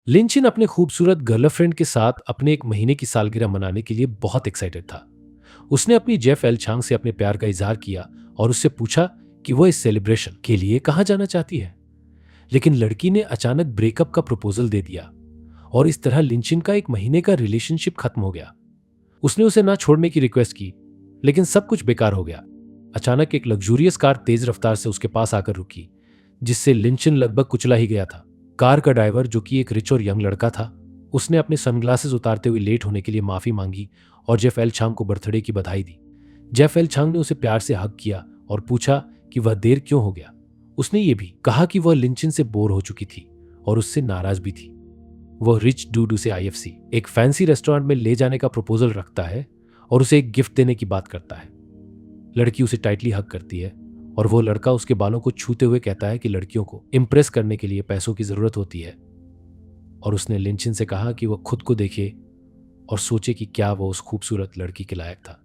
लिंचिन अपने खूबसूरत गर्लफ्रेंड के साथ अपने 1 महीने की सालगिरह मनाने के लिए बहुत एक्साइटेड था। उसने अपनी जेफ एल छांग से अपने प्यार का इजहार किया और उससे पूछा कि वह इस सेलिब्रेशन के लिए कहाँ जाना चाहती है। लेकिन लड़की ने अचानक ब्रेकअप का प्रपोजल दे दिया और इस तरह लिंचिन का 1 महीने का रिलेशनशिप खत्म हो गया। उसने उसे ना छोड़ने की रिक्वेस्ट की, लेकिन सब कुछ बेकार हो गया। अचानक एक लग्जूरियस कार तेज रफ्तार से उसके पास आकर रुकी, जिससे लिंचिन लगभग कुचला ही गया था। कार का ड्राइवर, जो कि एक रिच और यंग लड़का था, उसने अपने सनग्लासेस उतारते हुए लेट होने के लिए माफी मांगी और जेफ एल छांग को बर्थडे की बधाई दी। जेफ एल छांग ने उसे प्यार से हग किया और पूछा कि वह देर क्यों हो गया। उसने ये भी कहा कि वह लिंचिन से बोर हो चुकी थी और उससे नाराज भी थी। वह रिच डूड उसे आईएफसी, एक फैंसी रेस्टोरेंट में ले जाने का प्रपोजल रखता है और उसे एक गिफ्ट देने की बात करता है। लड़की उसे टाइटली हग करती है और वो लड़का उसके बालों को छूते हुए कहता है कि लड़कियों को इम्प्रेस करने के लिए पैसों की जरूरत होती है, और उसने लिंचिन से कहा कि वह खुद को देखे और सोचे कि क्या वो उस खूबसूरत लड़की के लायक था।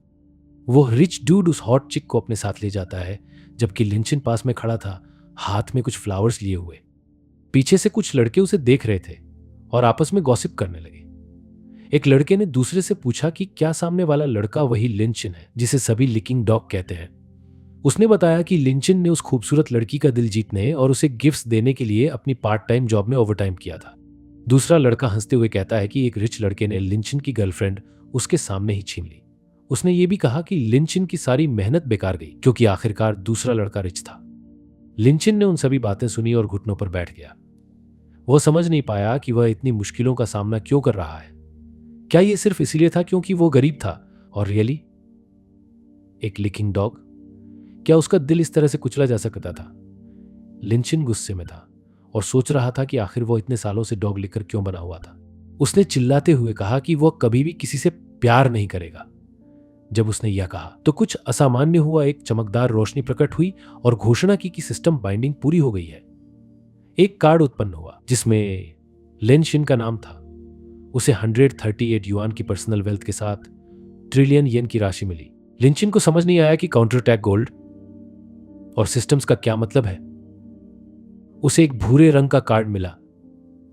वो रिच डूड उस हॉट चिक को अपने साथ ले जाता है, जबकि लिंचिन पास में खड़ा था, हाथ में कुछ फ्लावर्स लिए हुए। पीछे से कुछ लड़के उसे देख रहे थे और आपस में गॉसिप करने लगे। एक लड़के ने दूसरे से पूछा कि क्या सामने वाला लड़का वही लिंचिन है जिसे सभी लिकिंग डॉग कहते हैं। उसने बताया कि लिंचिन ने उस खूबसूरत लड़की का दिल जीतने और उसे गिफ्ट्स देने के लिए अपनी पार्ट टाइम जॉब में ओवरटाइम किया था। दूसरा लड़का हंसते हुए कहता है कि एक रिच लड़के ने लिंचिन की गर्लफ्रेंड उसके सामने ही छीन ली। उसने ये भी कहा कि लिंचिन की सारी मेहनत बेकार गई, क्योंकि आखिरकार दूसरा लड़का रिच था। लिंचिन ने उन सभी बातें सुनी और घुटनों पर बैठ गया। वो समझ नहीं पाया कि वह इतनी मुश्किलों का सामना क्यों कर रहा है। क्या ये सिर्फ इसीलिए था क्योंकि वो गरीब था और रियली एक लिकिंग डॉग? क्या उसका दिल इस तरह से कुचला जा सकता था? लिंचिन गुस्से में था और सोच रहा था कि आखिर वो इतने सालों से डॉग लेकर क्यों बना हुआ था। उसने चिल्लाते हुए कहा कि वह कभी भी किसी से प्यार नहीं करेगा। जब उसने यह कहा तो कुछ असामान्य हुआ। एक चमकदार रोशनी प्रकट हुई और घोषणा की कि सिस्टम बाइंडिंग पूरी हो गई है। एक कार्ड उत्पन्न हुआ जिसमें लिंचिन का नाम था। उसे 138 युआन की पर्सनल वेल्थ के साथ ट्रिलियन येन की राशि मिली। लिंचिन को समझ नहीं आया कि काउंटर अटैक गोल्ड और सिस्टम्स का क्या मतलब है। उसे एक भूरे रंग का कार्ड मिला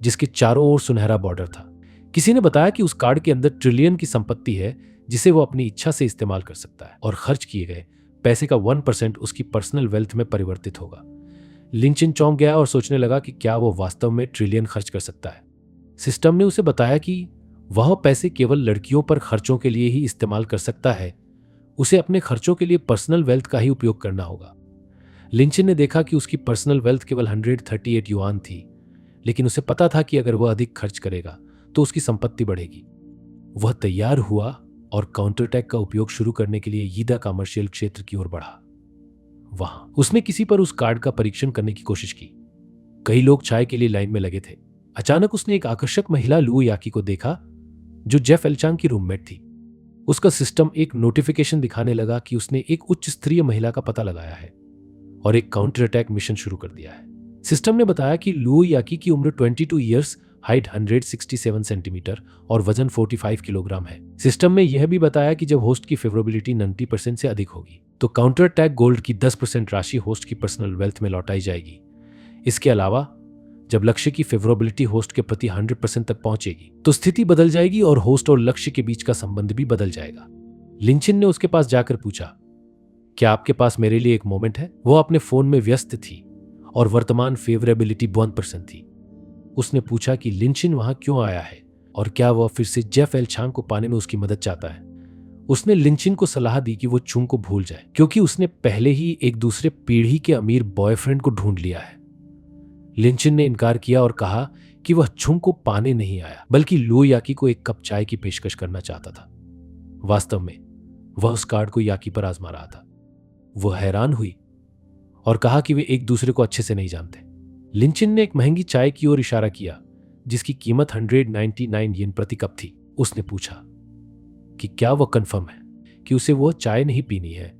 जिसके चारों ओर सुनहरा बॉर्डर था। किसी ने बताया कि उस कार्ड के अंदर ट्रिलियन की संपत्ति है जिसे वो अपनी इच्छा से इस्तेमाल कर सकता है और खर्च किए गए पैसे का 1% उसकी पर्सनल वेल्थ में परिवर्तित होगा। लिंचिन चौंक गया और सोचने लगा कि क्या वो वास्तव में ट्रिलियन खर्च कर सकता है। सिस्टम ने उसे बताया कि वह पैसे केवल लड़कियों पर खर्चों के लिए ही इस्तेमाल कर सकता है। उसे अपने खर्चों के लिए पर्सनल वेल्थ का ही उपयोग करना होगा। लिंचिन ने देखा कि उसकी पर्सनल वेल्थ केवल 138 युआन थी, लेकिन उसे पता था कि अगर वह अधिक खर्च करेगा तो उसकी संपत्ति बढ़ेगी। वह तैयार हुआ और काउंटर अटैक का उपयोग शुरू करने के लिए यीदा कमर्शियल क्षेत्र की ओर बढ़ा। वहां उसने किसी पर उस कार्ड का परीक्षण करने की कोशिश की। कई लोग चाय के लिए लाइन में लगे थे। अचानक उसने एक आकर्षक महिला लू याकी को देखा जो जेफ एलचांग की रूममेट थी। उसका सिस्टम एक नोटिफिकेशन दिखाने लगा कि उसने एक उच्च स्तरीय महिला का पता लगाया है और एक काउंटर अटैक मिशन शुरू कर दिया है। सिस्टम ने बताया कि लू याकी की उम्र 22 ईयर्स, हाइट 167 सेंटीमीटर और वजन 45 किलोग्राम है। सिस्टम में यह भी बताया कि जब होस्ट की फेवरेबिलिटी 90% से अधिक होगी तो काउंटर अटैक गोल्ड की 10% राशि होस्ट की पर्सनल वेल्थ में लौटाई जाएगी। इसके अलावा जब लक्ष्य की फेवरेबिलिटी होस्ट के प्रति 100% तक पहुंचेगी तो स्थिति बदल जाएगी और होस्ट और लक्ष्य के बीच का संबंध भी बदल जाएगा। लिंचिन ने उसके पास जाकर पूछा, क्या आपके पास मेरे लिए एक मोमेंट है? वो अपने फोन में व्यस्त थी और वर्तमान फेवरेबिलिटी 1% थी। उसने पूछा कि लिंचिन वहां क्यों आया है और क्या वह फिर से जेफ एलचांग को पाने में उसकी मदद चाहता है। उसने लिंचिन को सलाह दी कि वो चुंग को भूल जाए, क्योंकि उसने पहले ही एक दूसरे पीढ़ी के अमीर बॉयफ्रेंड को ढूंढ लिया है। लिंचिन ने इनकार किया और कहा कि वह चुंग को पाने नहीं आया, बल्कि लू याकी को एक कप चाय की पेशकश करना चाहता था। वास्तव में वह उस कार्ड को याकी पर आजमा रहा था। वह हैरान हुई और कहा कि वे एक दूसरे को अच्छे से नहीं जानते। लिंचिन ने एक महंगी चाय की ओर इशारा किया जिसकी कीमत 199 येन प्रति कप थी। उसने पूछा कि क्या वह कंफर्म है कि उसे वह चाय नहीं पीनी है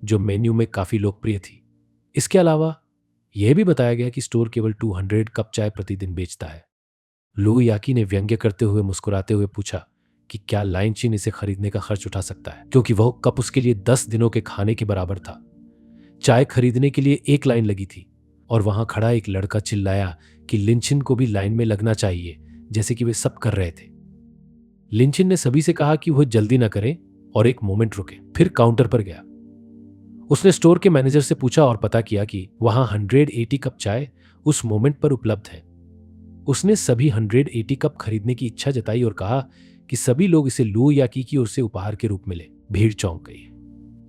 जो मेन्यू में काफी लोकप्रिय थी। इसके अलावा यह भी बताया गया कि स्टोर केवल 200 कप चाय प्रतिदिन बेचता है। लू याकी ने व्यंग्य करते हुए मुस्कुराते हुए पूछा कि क्या लिंचिन इसे खरीदने का खर्च उठा सकता है, क्योंकि वह कप उसके लिए 10 दिनों के खाने के बराबर था। चाय खरीदने के लिए एक लाइन लगी थी और वहां खड़ा एक लड़का चिल्लाया कि लिंचिन को भी लाइन में लगना चाहिए, जैसे कि वे सब कर रहे थे। लिंचिन ने सभी से कहा कि वह जल्दी न करें और एक मोमेंट रुके। फिर काउंटर पर गया। उसने स्टोर के मैनेजर से पूछा और पता किया कि वहां 180 कप चाय उस मोमेंट पर उपलब्ध है। उसने सभी 180 कप खरीदने की इच्छा जताई और कहा कि सभी लोग इसे लू याकी की ओर से उपहार के रूप में ले। भीड़ चौंक गई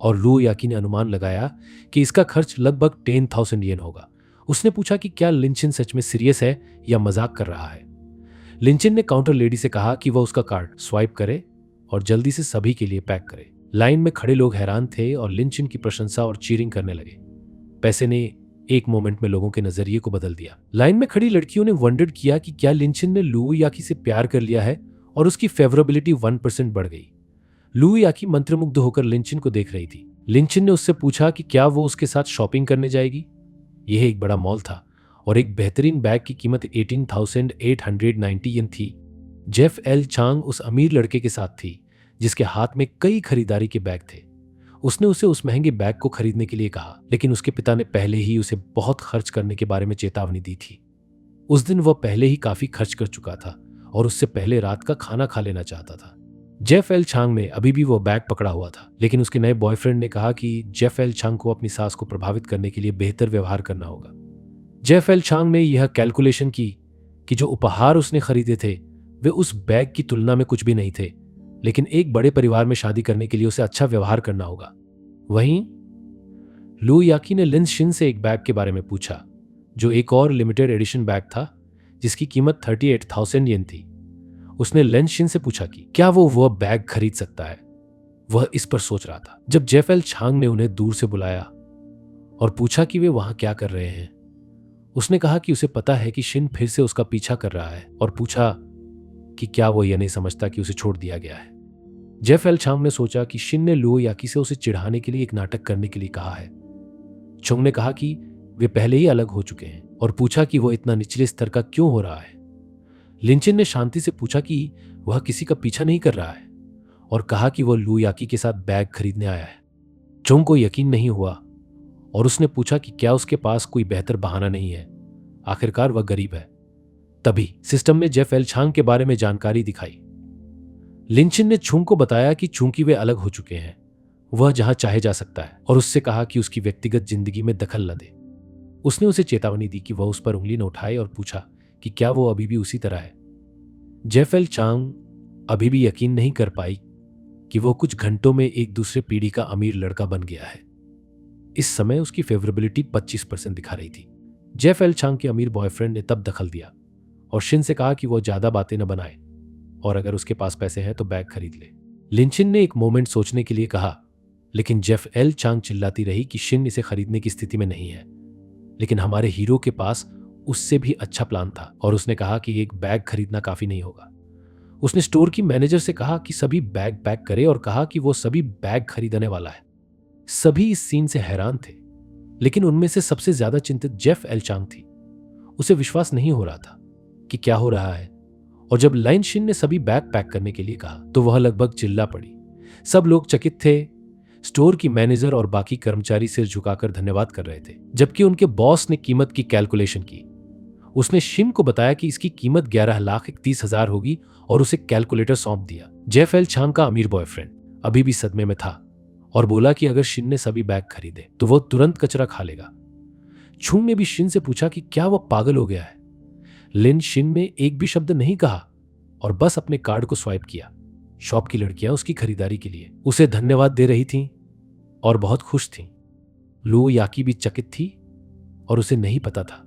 और लू याकी ने अनुमान लगाया कि इसका खर्च लगभग 10,000 येन होगा। उसने पूछा कि क्या लिंचिन सच में सीरियस है या मजाक कर रहा है। लिंचिन ने काउंटर लेडी से कहा कि वह उसका कार्ड स्वाइप करे और जल्दी से सभी के लिए पैक करे। लाइन में खड़े लोग हैरान थे और लिंचिन की प्रशंसा और चीरिंग करने लगे। पैसे ने एक मोमेंट में लोगों के नजरिए को बदल दिया। लाइन में खड़ी लड़कियों ने वंडर किया कि क्या लिंचिन ने लू याकी से प्यार कर लिया है और उसकी फेवरेबिलिटी 1% बढ़ गई। लू याकी मंत्रमुग्ध होकर लिंचिन को देख रही थी। लिंचिन ने उससे पूछा कि क्या वो उसके साथ शॉपिंग करने जाएगी। यह एक बड़ा मॉल था और एक बेहतरीन बैग की कीमत 18,890 येन थी। जेफ एल चांग उस अमीर लड़के के साथ थी जिसके हाथ में कई खरीदारी के बैग थे। उसने उसे उस महंगे बैग को खरीदने के लिए कहा, लेकिन उसके पिता ने पहले ही उसे बहुत खर्च करने के बारे में चेतावनी दी थी। उस दिन वह पहले ही काफी खर्च कर चुका था और उससे पहले रात का खाना खा लेना चाहता था। जेफ एल चांग में अभी भी वो बैग पकड़ा हुआ था, लेकिन उसके नए बॉयफ्रेंड ने कहा कि जेफ एल चांग को अपनी सास को प्रभावित करने के लिए बेहतर व्यवहार करना होगा। जेफ एल चांग ने यह कैलकुलेशन की कि जो उपहार उसने खरीदे थे वे उस बैग की तुलना में कुछ भी नहीं थे, लेकिन एक बड़े परिवार में शादी करने के लिए उसे अच्छा व्यवहार करना होगा। वहीं लू याकी ने लिन शिन से एक बैग के बारे में पूछा, जो एक और लिमिटेड एडिशन बैग था जिसकी कीमत 38,000 येन थी। उसने लिन शिन से पूछा कि क्या वो वह बैग खरीद सकता है। वह इस पर सोच रहा था जब जेफ एल चांग ने उन्हें दूर से बुलाया और पूछा कि वे वहां क्या कर रहे हैं। उसने कहा कि उसे पता है कि शिन फिर से उसका पीछा कर रहा है और पूछा कि क्या वो यह नहीं समझता कि उसे छोड़ दिया गया है। जेफ एल चांग ने सोचा कि शिन ने लू याकी से उसे चिढ़ाने के लिए एक नाटक करने के लिए कहा है। चुंग ने कहा कि वे पहले ही अलग हो चुके हैं और पूछा कि वो इतना निचले स्तर का क्यों हो रहा है। लिंचिन ने शांति से पूछा कि वह किसी का पीछा नहीं कर रहा है और कहा कि वह लू याकी के साथ बैग खरीदने आया है। चुंग को यकीन नहीं हुआ और उसने पूछा कि क्या उसके पास कोई बेहतर बहाना नहीं है। आखिरकार वह गरीब है। तभी सिस्टम में जेफ एल चांग के बारे में जानकारी दिखाई। लिंचिन ने चुंग को बताया कि चूंकि वे अलग हो चुके हैं वह जहां चाहे जा सकता है और उससे कहा कि उसकी व्यक्तिगत जिंदगी में दखल न दे। उसने उसे चेतावनी दी कि वह उस पर उंगली न उठाए और पूछा कि क्या वो अभी भी उसी तरह है। जेफ एल चांग अभी भी यकीन नहीं कर पाई कि वो कुछ घंटों में एक दूसरे पीढ़ी का अमीर लड़का बन गया है। इस समय उसकी फेवरेबिलिटी 25% दिखा रही थी। जेफ एल चांग के अमीर बॉयफ्रेंड ने तब दखल दिया और शिन से कहा कि वो ज्यादा बातें न बनाए और अगर उसके पास पैसे हैं तो बैग खरीद ले। लिंचिन ने एक मोमेंट सोचने के लिए कहा, लेकिन जेफ एल चांग चिल्लाती रही कि शिन इसे खरीदने की स्थिति में नहीं है, लेकिन हमारे हीरो के पास उससे भी अच्छा प्लान था और उसने कहा कि एक बैग खरीदना काफी नहीं होगा। उसने स्टोर की मैनेजर से कहा कि सभी बैग पैक करे और कहा कि वो सभी बैग खरीदने वाला है। सभी इस सीन से हैरान थे, लेकिन उनमें से सबसे ज्यादा चिंतित जेफ एल चांग थी। उसे विश्वास नहीं हो रहा था कि क्या हो रहा है और जब लाइन शिन ने सभी बैग पैक करने के लिए कहा तो वह लगभग चिल्ला पड़ी। सब लोग चकित थे। स्टोर की मैनेजर और बाकी कर्मचारी सिर झुकाकर धन्यवाद कर रहे थे, जबकि उनके बॉस ने कीमत की कैलकुलेशन की। उसने शिन को बताया कि इसकी कीमत 11,31,000 होगी और उसे कैलकुलेटर सौंप दिया। जेफ एल चांग का अमीर बॉयफ्रेंड अभी भी सदमे में था और बोला कि अगर शिन ने सभी बैग खरीदे तो वो तुरंत कचरा खा लेगा। छुंग ने भी शिन से पूछा कि क्या वह पागल हो गया है। लिन शिन में एक भी शब्द नहीं कहा और बस अपने कार्ड को स्वाइप किया। शॉप की लड़कियां उसकी खरीदारी के लिए उसे धन्यवाद दे रही थीं और बहुत खुश थीं। लू याकी भी चकित थी और उसे नहीं पता था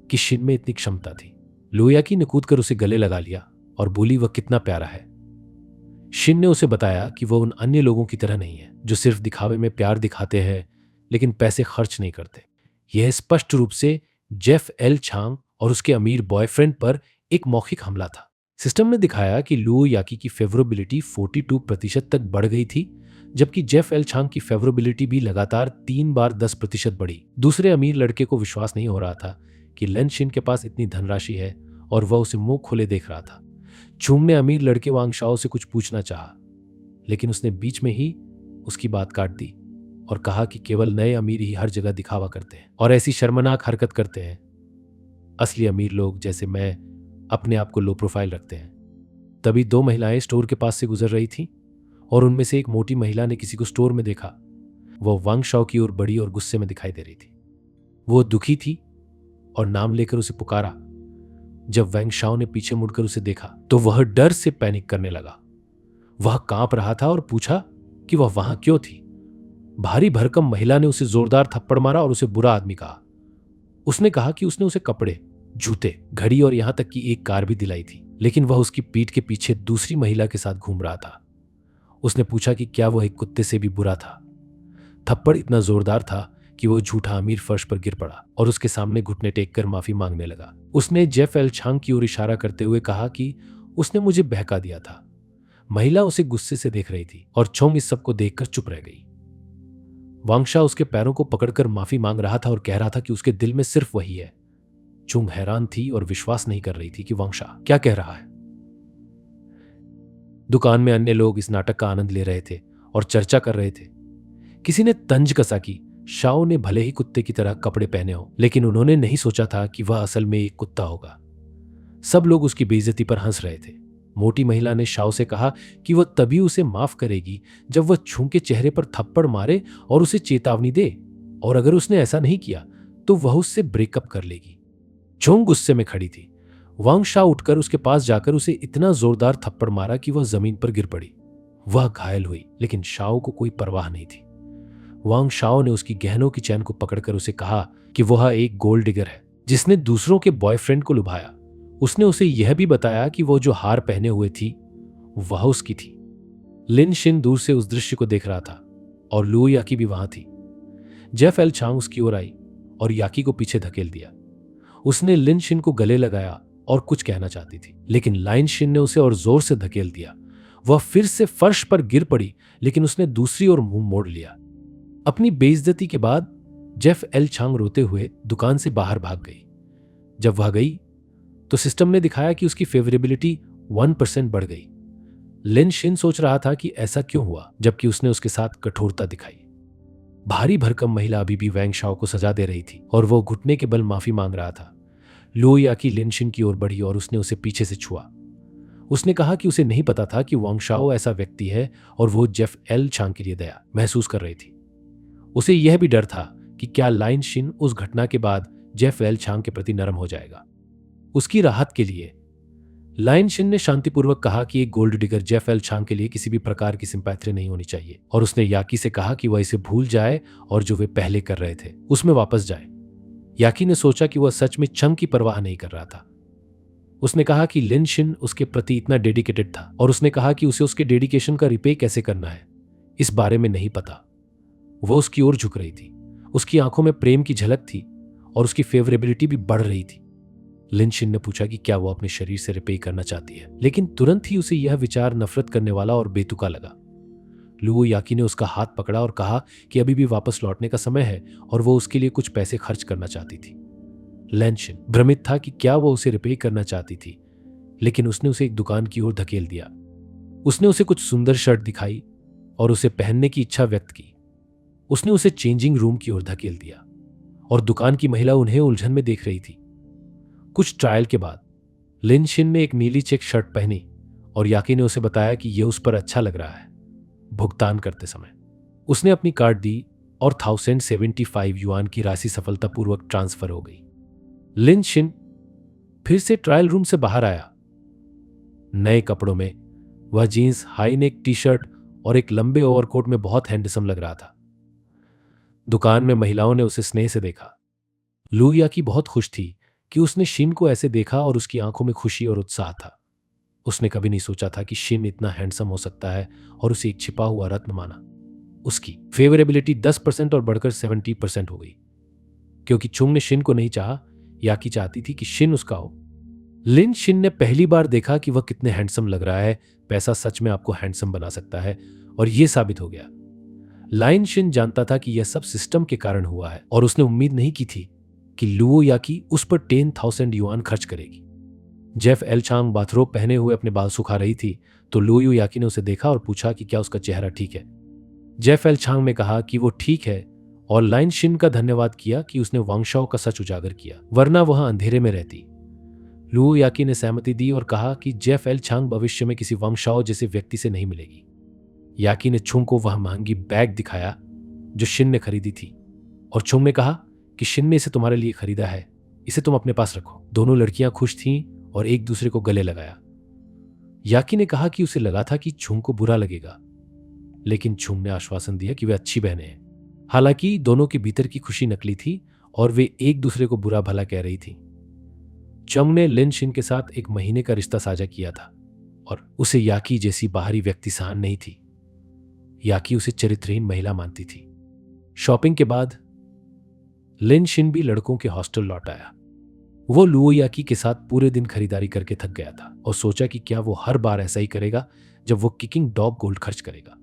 कि शिन में इतनी क्षमता थी। लू याकी ने कूदकर उसे गले लगा लिया और बोली वह कितना प्यारा है। शिन ने उसे बताया कि वह उन अन्य लोगों की तरह नहीं है जो सिर्फ दिखावे में प्यार दिखाते हैं लेकिन पैसे खर्च नहीं करते। यह स्पष्ट रूप से जेफ एल चांग और उसके अमीर बॉयफ्रेंड पर एक मौखिक हमला था। सिस्टम ने दिखाया कि लू याकी की फेवरेबिलिटी 42% तक बढ़ गई थी, जबकि जेफ एल चांग की फेवरेबिलिटी भी लगातार 3 बार 10% बढ़ी। दूसरे अमीर लड़के को विश्वास नहीं हो रहा था कि लिन शिन के पास इतनी धनराशि है और वह उसे मुंह खोले देख रहा था। चुंग ने अमीर लड़के वांगशाओ से कुछ पूछना चाहा, लेकिन उसने बीच में ही उसकी बात काट दी और कहा कि केवल नए अमीर ही हर जगह दिखावा करते हैं और ऐसी शर्मनाक हरकत करते हैं। असली अमीर लोग जैसे मैं अपने आप को लो प्रोफाइल रखते हैं। तभी दो महिलाएं स्टोर के पास से गुजर रही थीं और उनमें से एक मोटी महिला ने किसी को स्टोर में देखा। वह वांग शाओ की ओर बढ़ी और गुस्से में दिखाई दे रही थी। वो दुखी थी और नाम लेकर उसे पुकारा। जब वैंग शाओ ने पीछे मुड़कर उसे देखा तो वह डर से पैनिक करने लगा। वह कांप रहा था और पूछा कि वह वहां क्यों थी। भारी भरकम महिला ने उसे जोरदार थप्पड़ मारा और उसे बुरा आदमी कहा। उसने कहा कि उसने उसे कपड़े, जूते, घड़ी और यहां तक कि एक कार भी दिलाई थी, लेकिन वह उसकी पीठ के पीछे दूसरी महिला के साथ घूम रहा था। उसने पूछा कि क्या वह एक कुत्ते से भी बुरा था। थप्पड़ इतना जोरदार था कि वो झूठा अमीर फर्श पर गिर पड़ा और उसके सामने घुटने टेक कर माफी मांगने लगा। उसने जेफ एल छांग की ओर इशारा करते हुए कहा कि उसने मुझे बहका दिया था। महिला उसे गुस्से से देख रही थी और छोंग इस सब को देखकर चुप रह गई। वांगशा उसके पैरों को पकड़कर माफी मांग रहा था और कह रहा था कि उसके दिल में सिर्फ वही है। चुंग हैरान थी और विश्वास नहीं कर रही थी कि वांगशा क्या कह रहा है। दुकान में अन्य लोग इस नाटक का आनंद ले रहे थे और चर्चा कर रहे थे। किसी ने तंज कसा कि शाओ ने भले ही कुत्ते की तरह कपड़े पहने हो, लेकिन उन्होंने नहीं सोचा था कि वह असल में एक कुत्ता होगा। सब लोग उसकी बेइज्जती पर हंस रहे थे। मोटी महिला ने शाओ से कहा कि वह तभी उसे माफ करेगी जब वह छुंग के चेहरे पर थप्पड़ मारे और उसे चेतावनी दे, और अगर उसने ऐसा नहीं किया तो वह उससे ब्रेकअप कर लेगी। छुंग गुस्से में खड़ी थी। वांग शाओ उठकर उसके पास जाकर उसे इतना जोरदार थप्पड़ मारा कि वह जमीन पर गिर पड़ी। वह घायल हुई, लेकिन शाओ को कोई परवाह नहीं थी। वांग शाओ ने उसकी गहनों की चैन को पकड़कर उसे कहा कि वह एक गोल्ड डिगर है जिसने दूसरों के बॉयफ्रेंड को लुभाया। उसने उसे यह भी बताया कि वो जो हार पहने हुए थी वह उसकी थी। लिन शिन दूर से उस दृश्य को देख रहा था और लू याकी भी वहां थी। जेफ एल छांग उसकी ओर आई और याकी को पीछे धकेल दिया। उसने लिन शिन को गले लगाया और कुछ कहना चाहती थी, लेकिन लाइन शिन ने उसे और जोर से धकेल दिया। वह फिर से फर्श पर गिर पड़ी, लेकिन उसने दूसरी ओर मुंह मोड़ लिया। अपनी बेइज्जती के बाद जेफ एल छांग रोते हुए दुकान से बाहर भाग गई। जब वह गई तो सिस्टम ने दिखाया कि उसकी फेवरेबिलिटी 1% बढ़ गई। लिन शिन सोच रहा था कि ऐसा क्यों हुआ, जबकि उसने उसके साथ कठोरता दिखाई। भारी भरकम महिला अभी भी वैंग शाओ को सजा दे रही थी और वो घुटने के बल माफी मांग रहा था। लो याकी लिन शिन की ओर बढ़ी और उसने उसे पीछे से छुआ। उसने कहा कि उसे नहीं पता था कि वांग शाओ ऐसा व्यक्ति है और वो जेफ एल छांग के लिए दया महसूस कर रही थी। उसे यह भी डर था कि क्या लाइन शिन उस घटना के बाद जेफ एल छांग के प्रति नरम हो जाएगा। उसकी राहत के लिए लाइन शिन ने शांतिपूर्वक कहा कि एक गोल्ड डिगर जेफ एल छांग के लिए किसी भी प्रकार की सिंपैथी नहीं होनी चाहिए, और उसने याकी से कहा कि वह इसे भूल जाए और जो वे पहले कर रहे थे उसमें वापस जाए। याकी ने सोचा कि वह सच में चंग की परवाह नहीं कर रहा था। उसने कहा कि लिन शिन उसके प्रति इतना डेडिकेटेड था और उसने कहा कि उसे उसके डेडिकेशन का रिपे कैसे करना है इस बारे में नहीं पता। वो उसकी ओर झुक रही थी। उसकी आंखों में प्रेम की झलक थी और उसकी फेवरेबिलिटी भी बढ़ रही थी। लिन शिन ने पूछा कि क्या वो अपने शरीर से रिपे करना चाहती है, लेकिन तुरंत ही उसे यह विचार नफरत करने वाला और बेतुका लगा। लुओ याकी ने उसका हाथ पकड़ा और कहा कि अभी भी वापस लौटने का समय है और वो उसके लिए कुछ पैसे खर्च करना चाहती थी। लिन शिन भ्रमित था कि क्या वो उसे रिपे करना चाहती थी, लेकिन उसने उसे एक दुकान की ओर धकेल दिया। उसने उसे कुछ सुंदर शर्ट दिखाई और उसे पहनने की इच्छा व्यक्त की। उसने उसे चेंजिंग रूम की ओर धकेल दिया और दुकान की महिला उन्हें उलझन में देख रही थी। कुछ ट्रायल के बाद लिन शिन ने एक नीली चेक शर्ट पहनी और याकी ने उसे बताया कि यह उस पर अच्छा लग रहा है। भुगतान करते समय उसने अपनी कार्ड दी और 1075 युआन की राशि सफलतापूर्वक ट्रांसफर हो गई। लिन शिन फिर से ट्रायल रूम से बाहर आया। नए कपड़ों में वह jeans, high neck T shirt और एक लंबे ओवरकोट में बहुत हैंडसम लग रहा था। दुकान में महिलाओं ने उसे स्नेह से देखा। लू याकी बहुत खुश थी कि उसने शिन को ऐसे देखा और उसकी आंखों में खुशी और उत्साह था। उसने कभी नहीं सोचा था कि शिन इतना हैंडसम हो सकता है और उसे एक छिपा हुआ रत्न माना। उसकी फेवरेबिलिटी 10% और बढ़कर 70% हो गई, क्योंकि चुंग ने शिन को नहीं चाहा, याकी चाहती थी कि शिन उसका हो। लिन शिन ने पहली बार देखा कि वह कितने हैंडसम लग रहा है। पैसा सच में आपको हैंडसम बना सकता है, और यह साबित हो गया। लाइन शिन जानता था कि यह सब सिस्टम के कारण हुआ है और उसने उम्मीद नहीं की थी कि लुओ याकी उस पर 10,000 युआन खर्च करेगी। जेफ एल छांग बाथरोब पहने हुए अपने बाल सुखा रही थी तो लुओ याकी ने उसे देखा और पूछा कि क्या उसका चेहरा ठीक है। जेफ एल छांग ने कहा कि वो ठीक है और लाइन शिन का धन्यवाद किया कि उसने वांग शाओ का सच उजागर किया, वरना वह अंधेरे में रहती। लुओ याकी ने सहमति दी और कहा कि जेफ एल छांग भविष्य में किसी वंशाओ जैसे व्यक्ति से नहीं मिलेगी। याकी ने छुंग को वह महंगी बैग दिखाया जो शिन ने खरीदी थी और छुंग ने कहा कि शिन ने इसे तुम्हारे लिए खरीदा है, इसे तुम अपने पास रखो। दोनों लड़कियां खुश थीं और एक दूसरे को गले लगाया। याकी ने कहा कि उसे लगा था कि छुंग को बुरा लगेगा, लेकिन छुंग ने आश्वासन दिया कि वे अच्छी बहनें हैं। हालांकि दोनों के भीतर की खुशी नकली थी और वे एक दूसरे को बुरा भला कह रही थी। चंग ने लिन शिन के साथ 1 महीने का रिश्ता साझा किया था और उसे याकी जैसी बाहरी व्यक्ति सहन नहीं थी। याकी उसे चरित्रहीन महिला मानती थी। शॉपिंग के बाद लिन शिन भी लड़कों के हॉस्टल लौट आया। वो लुओ याकी के साथ पूरे दिन खरीदारी करके थक गया था और सोचा कि क्या वो हर बार ऐसा ही करेगा जब वो किकिंग डॉग गोल्ड खर्च करेगा।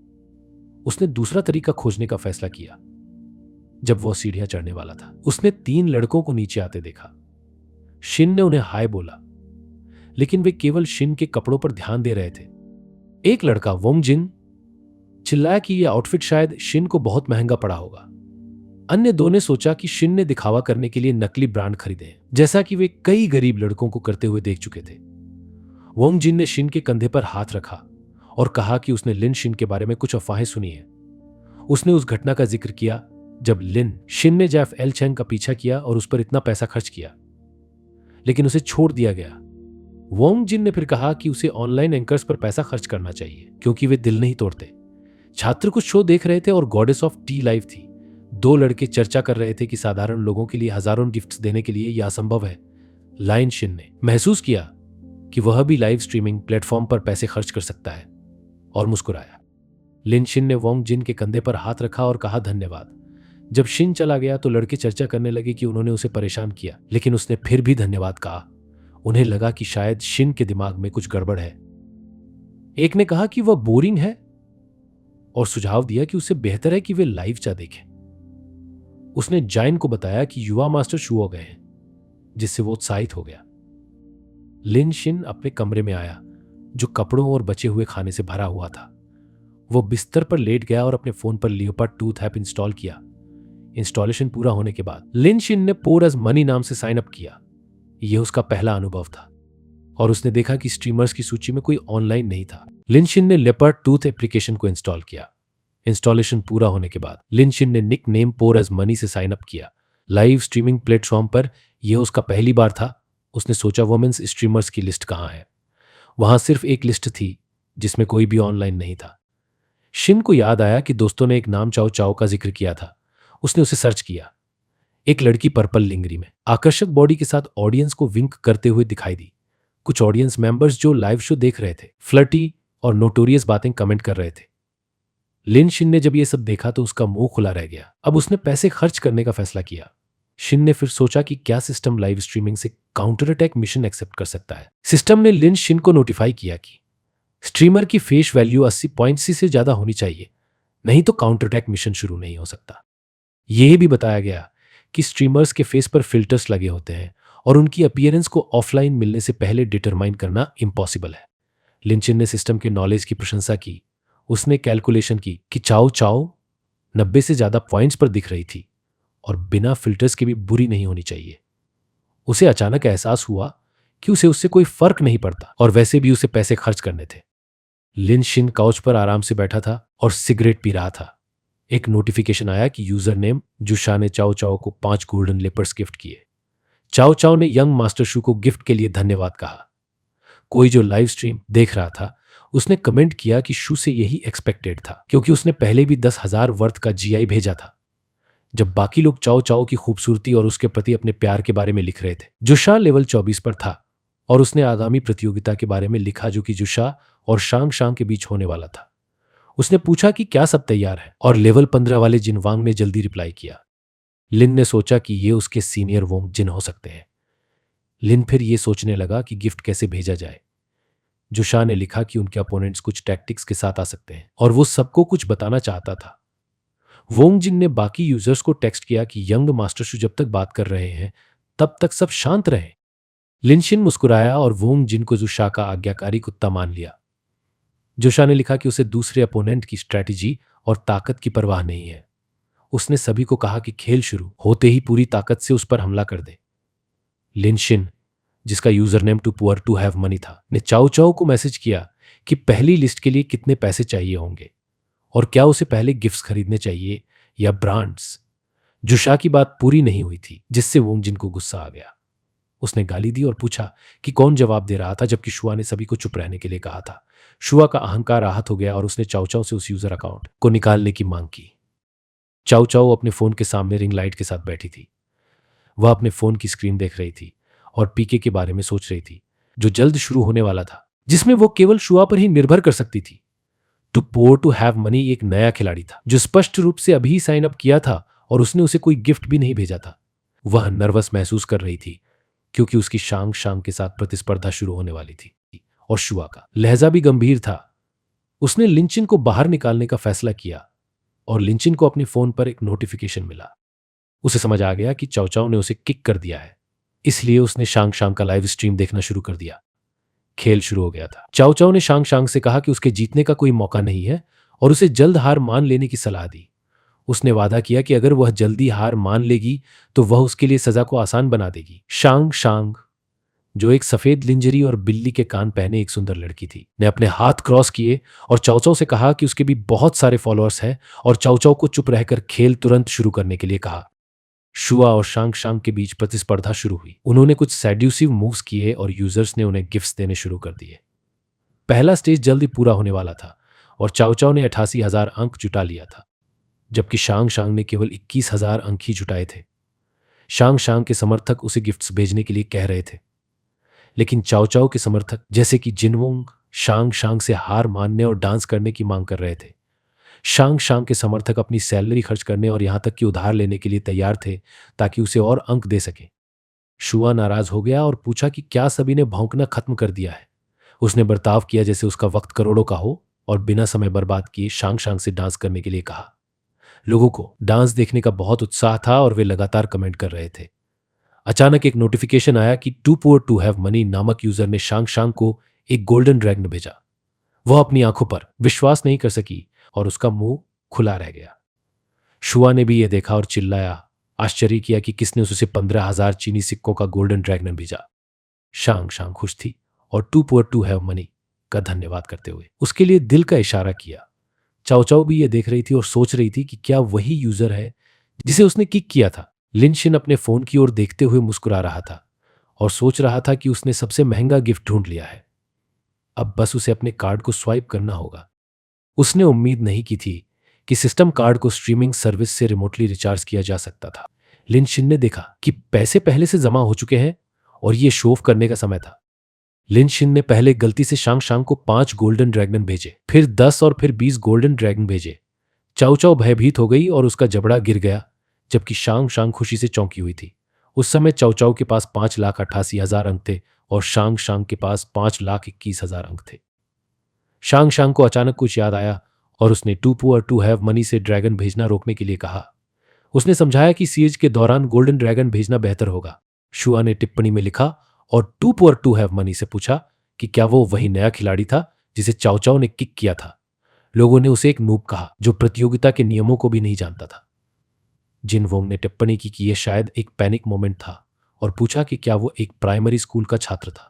उसने दूसरा तरीका खोजने का फैसला किया। जब वो सीढ़ियां चढ़ने वाला था, उसने 3 लड़कों को नीचे आते देखा। शिन ने उन्हें हाय बोला, लेकिन वे केवल शिन के कपड़ों पर ध्यान दे रहे थे। एक लड़का वोंग जिन चिल्लाया कि यह आउटफिट शायद शिन को बहुत महंगा पड़ा होगा। अन्य 2 ने सोचा कि शिन ने दिखावा करने के लिए नकली ब्रांड खरीदे हैं, जैसा कि वे कई गरीब लड़कों को करते हुए देख चुके थे। वोंग जिन ने शिन के कंधे पर हाथ रखा और कहा कि उसने लिन शिन के बारे में कुछ अफवाहें सुनी हैं। उसने उस घटना का जिक्र किया जब लिन शिन ने जेफ एल छांग का पीछा किया और उस पर इतना पैसा खर्च किया, लेकिन उसे छोड़ दिया गया। वोंग जिन ने फिर कहा कि उसे ऑनलाइन एंकर्स पर पैसा खर्च करना चाहिए क्योंकि वे दिल नहीं तोड़ते। छात्र कुछ शो देख रहे थे और गॉडेस ऑफ टी लाइव थी। 2 लड़के चर्चा कर रहे थे कि साधारण लोगों के लिए हजारों गिफ्ट्स देने के लिए यह असंभव है। लाइन शिन ने महसूस किया कि वह भी लाइव स्ट्रीमिंग प्लेटफॉर्म पर पैसे खर्च कर सकता है और मुस्कुराया। लिन शिन ने वोंग जिन के कंधे पर हाथ रखा और कहा धन्यवाद। जब शिन चला गया तो लड़के चर्चा करने लगे कि उन्होंने उसे परेशान किया, लेकिन उसने फिर भी धन्यवाद कहा। उन्हें लगा कि शायद शिन के दिमाग में कुछ गड़बड़ है। एक ने कहा कि वह बोरिंग है और सुझाव दिया कि उससे बेहतर है कि वे लाइव चा देखें। उसने जाइन को बताया कि युवा मास्टर शुरू हो गए हैं, जिससे वो उत्साहित हो गया। लिन शिन अपने कमरे में आया जो कपड़ों और बचे हुए खाने से भरा हुआ था। वो बिस्तर पर लेट गया और अपने फोन पर लियोपार्ड टूथ ऐप इंस्टॉल किया। इंस्टॉलेशन पूरा होने के बाद लिन शिन ने पोर एज मनी नाम से साइन अप किया। यह उसका पहला अनुभव था और उसने देखा कि स्ट्रीमर्स की सूची में कोई ऑनलाइन नहीं था। लिन शिन ने लियोपार्ड टूथ एप्लीकेशन को इंस्टॉल किया। इंस्टॉलेशन पूरा होने के बाद लिन शिन ने निक नेम पोर एज मनी से साइन अप किया। लाइव स्ट्रीमिंग प्लेटफॉर्म पर यह उसका पहली बार था। उसने सोचा वुमेन्स स्ट्रीमर्स की लिस्ट कहाँ है। वहां सिर्फ एक लिस्ट थी जिसमें कोई भी ऑनलाइन नहीं था। शिन को याद आया कि दोस्तों ने एक नाम चाओ चाओ का जिक्र किया था। उसने उसे सर्च किया। एक लड़की पर्पल लिंगरी में आकर्षक बॉडी के साथ ऑडियंस को विंक करते हुए दिखाई दी। कुछ ऑडियंस मेंबर्स जो लाइव शो देख रहे थे फ्लर्टी और नोटोरियस बातें कमेंट कर रहे थे। लिन शिन ने जब यह सब देखा तो उसका मुंह खुला रह गया। अब उसने पैसे खर्च करने का फैसला किया। शिन ने फिर सोचा कि क्या सिस्टम लाइव स्ट्रीमिंग से काउंटर अटैक मिशन एक्सेप्ट कर सकता है। सिस्टम ने लिन शिन को नोटिफाई किया कि स्ट्रीमर की फेस वैल्यू 80.C से ज्यादा होनी चाहिए, नहीं तो काउंटर अटैक मिशन शुरू नहीं हो सकता। यह भी बताया गया कि स्ट्रीमर्स के फेस पर फिल्टर्स लगे होते हैं और उनकी अपीयरेंस को ऑफलाइन मिलने से पहले डिटरमाइन करना इम्पॉसिबल है। लिंचिन ने सिस्टम के नॉलेज की प्रशंसा की। उसने कैलकुलेशन की कि चाओ चाओ 90 से ज्यादा पॉइंट्स पर दिख रही थी और बिना फिल्टर्स के भी बुरी नहीं होनी चाहिए। उसे अचानक एहसास हुआ कि उसे उससे कोई फर्क नहीं पड़ता और वैसे भी उसे पैसे खर्च करने थे। लिन शिन काउच पर आराम से बैठा था और सिगरेट पी रहा था। एक नोटिफिकेशन आया कि यूजर नेम जुशा ने चाओ चाओ को 5 गोल्डन लेपर्स गिफ्ट किए। चाओ चाओ ने यंग मास्टर शू को गिफ्ट के लिए धन्यवाद कहा। कोई जो लाइव स्ट्रीम देख रहा था उसने कमेंट किया कि शू से यही एक्सपेक्टेड था, क्योंकि उसने पहले भी 10,000 वर्थ का जीआई भेजा था। जब बाकी लोग चाओ चाओ की खूबसूरती और उसके प्रति अपने प्यार के बारे में लिख रहे थे, जुशा लेवल 24 पर था और उसने आगामी प्रतियोगिता के बारे में लिखा जो कि जुशा और शांग शांग के बीच होने वाला था। उसने पूछा कि क्या सब तैयार है और लेवल 15 वाले जिनवांग ने जल्दी रिप्लाई किया। लिन ने सोचा कि ये उसके सीनियर वोंग जिन हो सकते हैं। लिन फिर ये सोचने लगा कि गिफ्ट कैसे भेजा जाए। जुशा ने लिखा कि उनके अपोनेंट्स कुछ टैक्टिक्स के साथ आ सकते हैं और वो सबको कुछ बताना चाहता था। वोंग जिन ने बाकी यूजर्स को टेक्स्ट किया कि यंग मास्टर शू जब तक बात कर रहे हैं तब तक सब शांत रहे। लिनशिन मुस्कुराया और वोंग जिन को जुशा का आज्ञाकारी कुत्ता मान लिया। जुशा ने लिखा कि उसे दूसरे अपोनेंट की स्ट्रैटेजी और ताकत की परवाह नहीं है। उसने सभी को कहा कि खेल शुरू होते ही पूरी ताकत से उस पर हमला कर दे। लिनशिन जिसका user name too poor to have money था, ने चाओ चाओ को मैसेज किया कि पहली लिस्ट के लिए कितने पैसे चाहिए होंगे और क्या उसे पहले गिफ्ट्स खरीदने चाहिए या ब्रांड्स। जुशा की बात पूरी नहीं हुई थी, जिससे वोंग जिन को गुस्सा आ गया। उसने गाली दी और पूछा कि कौन जवाब दे रहा था, जबकि शुआ ने सभी को चुप रहने के लिए कहा था। शुआ का अहंकार आहत हो गया और उसने चाओ चाओ से उस यूजर अकाउंट को निकालने की मांग की। चाओ चाओ अपने फोन के सामने रिंग लाइट के साथ बैठी थी। वह अपने फोन की स्क्रीन देख रही थी और पीके के बारे में सोच रही थी, जो जल्द शुरू होने वाला था, जिसमें वो केवल शुआ पर ही निर्भर कर सकती थी। Too poor to have money एक नया खिलाड़ी था जो स्पष्ट रूप से अभी साइन अप किया था और उसने उसे कोई गिफ्ट भी नहीं भेजा था। वह नर्वस महसूस कर रही थी क्योंकि उसकी शांग शांग के साथ प्रतिस्पर्धा शुरू होने वाली थी और शुआ का लहजा भी गंभीर था। उसने लिंचिन को बाहर निकालने का फैसला किया और लिंचिन को अपने फोन पर एक नोटिफिकेशन मिला। उसे समझ आ गया कि चाओ चाओ ने उसे किक कर दिया है, इसलिए उसने शांग शांग का लाइव स्ट्रीम देखना शुरू कर दिया। खेल शुरू हो गया था। चाओ चाओ ने शांग शांग से कहा कि उसके जीतने का कोई मौका नहीं है और उसे जल्द हार मान लेने की सलाह दी। उसने वादा किया कि अगर वह जल्दी हार मान लेगी तो वह उसके लिए सजा को आसान बना देगी। शांग शांग, जो एक सफेद लिंजरी और बिल्ली के कान पहने एक सुंदर लड़की थी, ने अपने हाथ क्रॉस किए और चाओ चाओ से कहा कि उसके भी बहुत सारे फॉलोअर्स हैं और चाओ चाओ को चुप रहकर खेल तुरंत शुरू करने के लिए कहा। शुआ और शांग शांग के बीच प्रतिस्पर्धा शुरू हुई। उन्होंने कुछ सेड्यूसिव मूव्स किए और यूजर्स ने उन्हें गिफ्ट्स देने शुरू कर दिए। पहला स्टेज जल्दी पूरा होने वाला था और चाओ चाओ ने 88,000 अंक जुटा लिया था, जबकि शांग शांग ने केवल 21,000 अंक ही जुटाए थे। शांग शांग के समर्थक उसे गिफ्ट्स भेजने के लिए कह रहे थे, लेकिन चाओ चाओ के समर्थक जैसे कि जिनवोंग शांग शांग से हार मानने और डांस करने की मांग कर रहे थे। शांग शांग के समर्थक अपनी सैलरी खर्च करने और यहां तक कि उधार लेने के लिए तैयार थे ताकि उसे और अंक दे सके। शुआ नाराज हो गया और पूछा कि क्या सभी ने भौंकना खत्म कर दिया है। उसने बर्ताव किया जैसे उसका वक्त करोड़ों का हो और बिना समय बर्बाद किए शांग शांग से डांस करने के लिए कहा। लोगों को डांस देखने का बहुत उत्साह था और वे लगातार कमेंट कर रहे थे। अचानक एक नोटिफिकेशन आया कि too poor to have money नामक यूजर ने शांग शांग को एक गोल्डन ड्रैगन भेजा। वह अपनी आंखों पर विश्वास नहीं कर सकी और उसका मुंह खुला रह गया। शुआ ने भी यह देखा और चिल्लाया, आश्चर्य किया कि किसने उसे 15,000 चीनी सिक्कों का गोल्डन ड्रैगन भेजा। शांग शांग खुश थी और too poor to have money का धन्यवाद करते हुए उसके लिए दिल का इशारा किया। चाओ चाओ भी यह देख रही थी और सोच रही थी कि क्या वही यूजर है जिसे उसने किक किया था। लिनशिन अपने फोन की ओर देखते हुए मुस्कुरा रहा था और सोच रहा था कि उसने सबसे महंगा गिफ्ट ढूंढ लिया है। अब बस उसे अपने कार्ड को स्वाइप करना होगा। उसने उम्मीद नहीं की थी कि सिस्टम कार्ड को स्ट्रीमिंग सर्विस से रिमोटली रिचार्ज किया जा सकता था। लिनशिन ने देखा कि पैसे पहले से जमा हो चुके हैं और ये शो ऑफ करने का समय था। लिनशिन ने पहले गलती से शांग शांग को 5 गोल्डन ड्रैगन भेजे, फिर 10 और फिर 20 गोल्डन ड्रैगन भेजे। चाओ चाओ भयभीत हो गई और उसका जबड़ा गिर गया, जबकि शांग शांग खुशी से चौंकी हुई थी। उस समय चाओ चाओ के पास 5,88,000 अंक थे और शांग शांग के पास 5,21,000 अंक थे। शांग शांग को अचानक कुछ याद आया और उसने too poor to have money से ड्रैगन भेजना रोकने के लिए कहा। उसने समझाया कि सीएज के दौरान गोल्डन ड्रैगन भेजना बेहतर होगा। शुआ ने टिप्पणी में लिखा और too poor to have money से पूछा कि क्या वो वही नया खिलाड़ी था जिसे चाओ चाओ ने किक किया था। लोगों ने उसे एक नूब कहा जो प्रतियोगिता के नियमों को भी नहीं जानता था। जिन वोंग ने टिप्पणी की कि यह शायद एक पैनिक मोमेंट था और पूछा कि क्या वो एक प्राइमरी स्कूल का छात्र था।